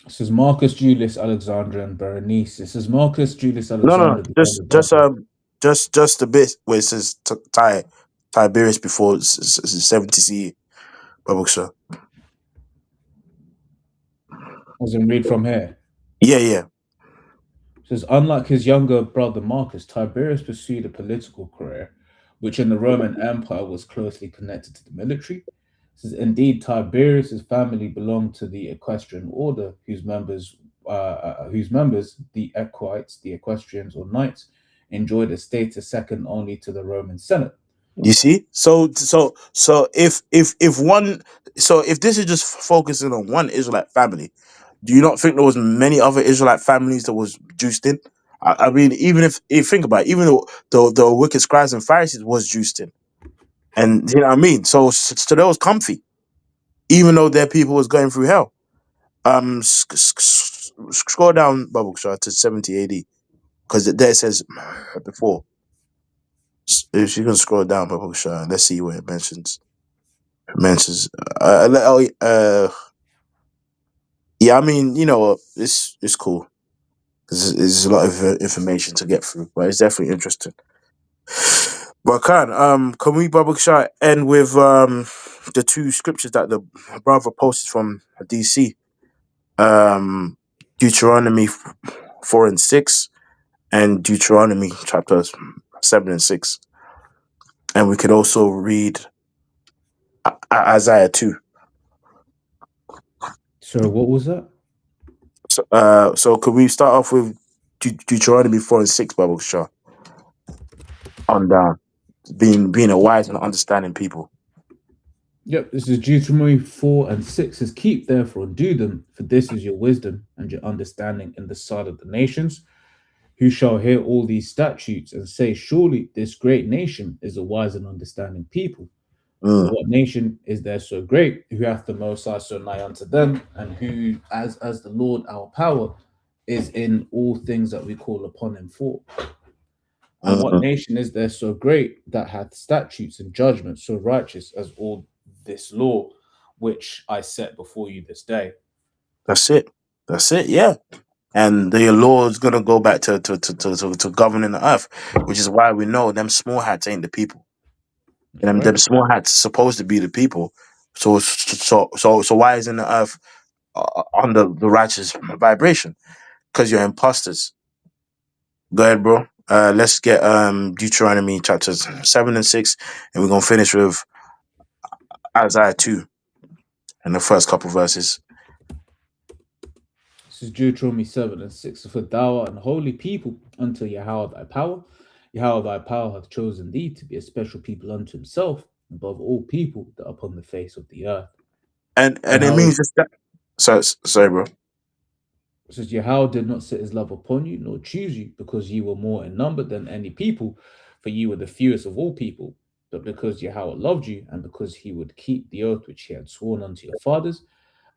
This is Marcus Julius Alexander and Berenice. This is Marcus Julius No, Alexander. just a bit where it says Tiberius before 70 CE, Bubble Shaw. As in read from here. Yeah. It says, unlike his younger brother Marcus, Tiberius pursued a political career, which in the Roman Empire was closely connected to the military. It says, indeed, Tiberius's family belonged to the equestrian order, whose members, the equites, the equestrians or knights, enjoyed a status second only to the Roman Senate. You see, so if one, so if this is just focusing on one Israelite family, do you not think there was many other Israelite families that was juiced in? I mean, even if you think about it, even though the wicked scribes and Pharisees was juiced in, and you know what I mean. So they was comfy, even though their people was going through hell. Scroll down, Bubble Shot, to 70 AD, because there it says before. If you can scroll down, Bubble Shot, let's see where it mentions. Yeah, I mean, you know, it's cool. There's a lot of information to get through, but it's definitely interesting. But can we, Bubble Shot, end with the 2 scriptures that the brother posted from DC? Deuteronomy 4 and 6, and Deuteronomy chapters 7 and 6, and we could also read Isaiah 2. So what was that? So could we start off with Deuteronomy 4 and 6, Bubble Shah? On down, being a wise and understanding people. Yep, this is Deuteronomy 4 and 6 says, keep therefore and do them, for this is your wisdom and your understanding in the sight of the nations, who shall hear all these statutes and say, surely this great nation is a wise and understanding people. For Mm, what nation is there so great, who hath the Most High so nigh unto them, and who, as the Lord our power, is in all things that we call upon him for? And what mm. nation is there so great that hath statutes and judgments so righteous as all this law which I set before you this day? That's it. That's it. Yeah. And the law is gonna go back to governing the earth, which is why we know them small hats ain't the people. That's And them right. small hats supposed to be the people. So why isn't the earth under the righteous vibration? Because you're imposters. Go ahead, bro. Let's get Deuteronomy chapters 7 and 6, and we're gonna finish with Isaiah 2 and the first couple verses. This is Deuteronomy 7 and 6. For thou art an holy people unto Yahweh thy power. Yahweh thy power hath chosen thee to be a special people unto himself above all people that are upon the face of the earth. And it Yahweh means just that. Sorry, bro. says, Yahweh did not set his love upon you, nor choose you, because ye were more in number than any people, for ye were the fewest of all people, but because Yahweh loved you, and because he would keep the oath which he had sworn unto your fathers,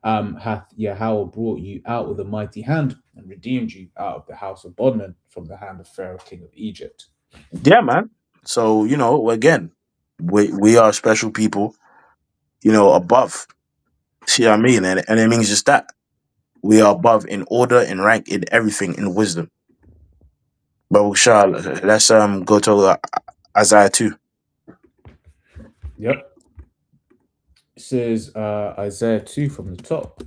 hath Yahweh brought you out with a mighty hand, and redeemed you out of the house of bondmen from the hand of Pharaoh king of Egypt. Yeah, man. So again, we are special people. Above. See what I mean? And it means just that we are above in order, in rank, in everything, in wisdom. But we shall let's go to Isaiah 2. Yep. It says Isaiah 2 from the top.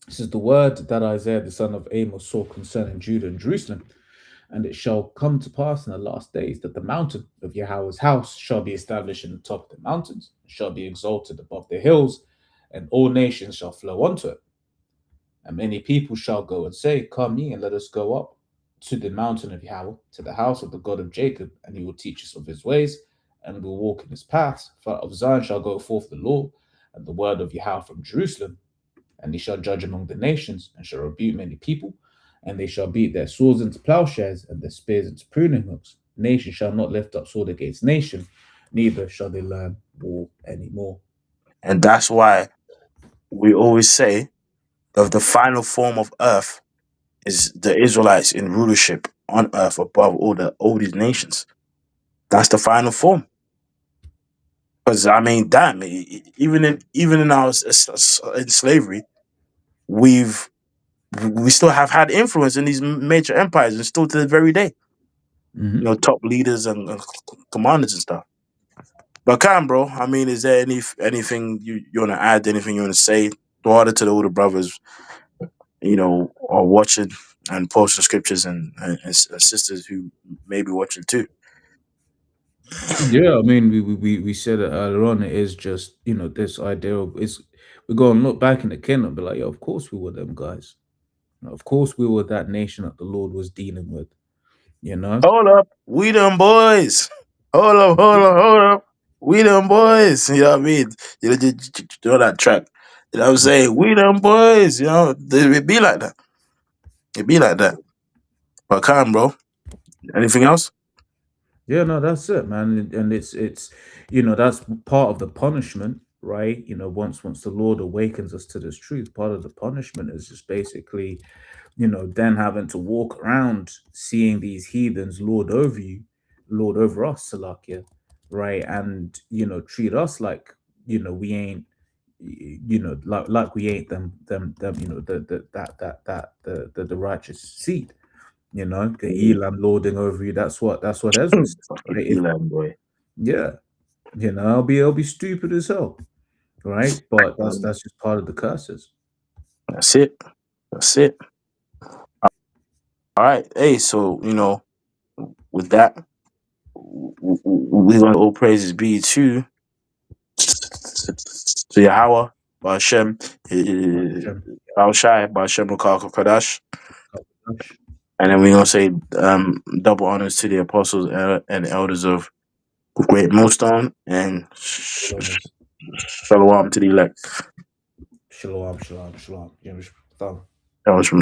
This is the word that Isaiah the son of Amos saw concerning Judah and Jerusalem. And it shall come to pass in the last days that the mountain of Yahweh's house shall be established in the top of the mountains, shall be exalted above the hills, and all nations shall flow unto it. And many people shall go and say, come ye, and let us go up to the mountain of Yahweh, to the house of the God of Jacob, and he will teach us of his ways, and we will walk in his paths. For of Zion shall go forth the law, and the word of Yahweh from Jerusalem, and he shall judge among the nations, and shall rebuke many people, and they shall beat their swords into plowshares, and their spears into pruning hooks. Nation shall not lift up sword against nation, neither shall they learn war anymore. And that's why we always say of the final form of earth is the Israelites in rulership on earth above all these nations. That's the final form. Because I mean, damn, even in our in slavery, we've we still have had influence in these major empires, and still to the very day. Mm-hmm. Top leaders and commanders and stuff. But Cam, bro, I mean, is there anything you want to add? Anything you want to say? Daughter to the older brothers, are watching and posting scriptures, and sisters who may be watching too. Yeah, I mean, we said it earlier on. It is just this idea of we go and look back in the kingdom, and be like, yeah, of course we were them guys. Of course we were that nation that the Lord was dealing with. You know. Hold up, we them boys. Hold up. We them boys. You know what I mean? You know that track. You know what I'm saying? We them boys. It be like that. It be like that. But Cam, bro, anything else? Yeah, no, that's it, man, and it's that's part of the punishment, right? Once the Lord awakens us to this truth, part of the punishment is just basically then having to walk around seeing these heathens lord over you, lord over us, Salakia, right? And treat us like we ain't like we ain't them the righteous seed, the Elam lording over you. That's what Ezra said, Fucking right? Elam boy. Yeah, I'll be stupid as hell, right? But that's Um, that's just part of the curses. that's it. That's it. All right. Hey, so with that, we gonna all praises be to Yahweh, Bashem, Shem, Shai, Bashem Rukaka Kadash. Gosh. And then we're gonna say double honors to the apostles and elders of great millstone, and shalom to the elect. Shalom, shalom, shalom. Yeah, That was from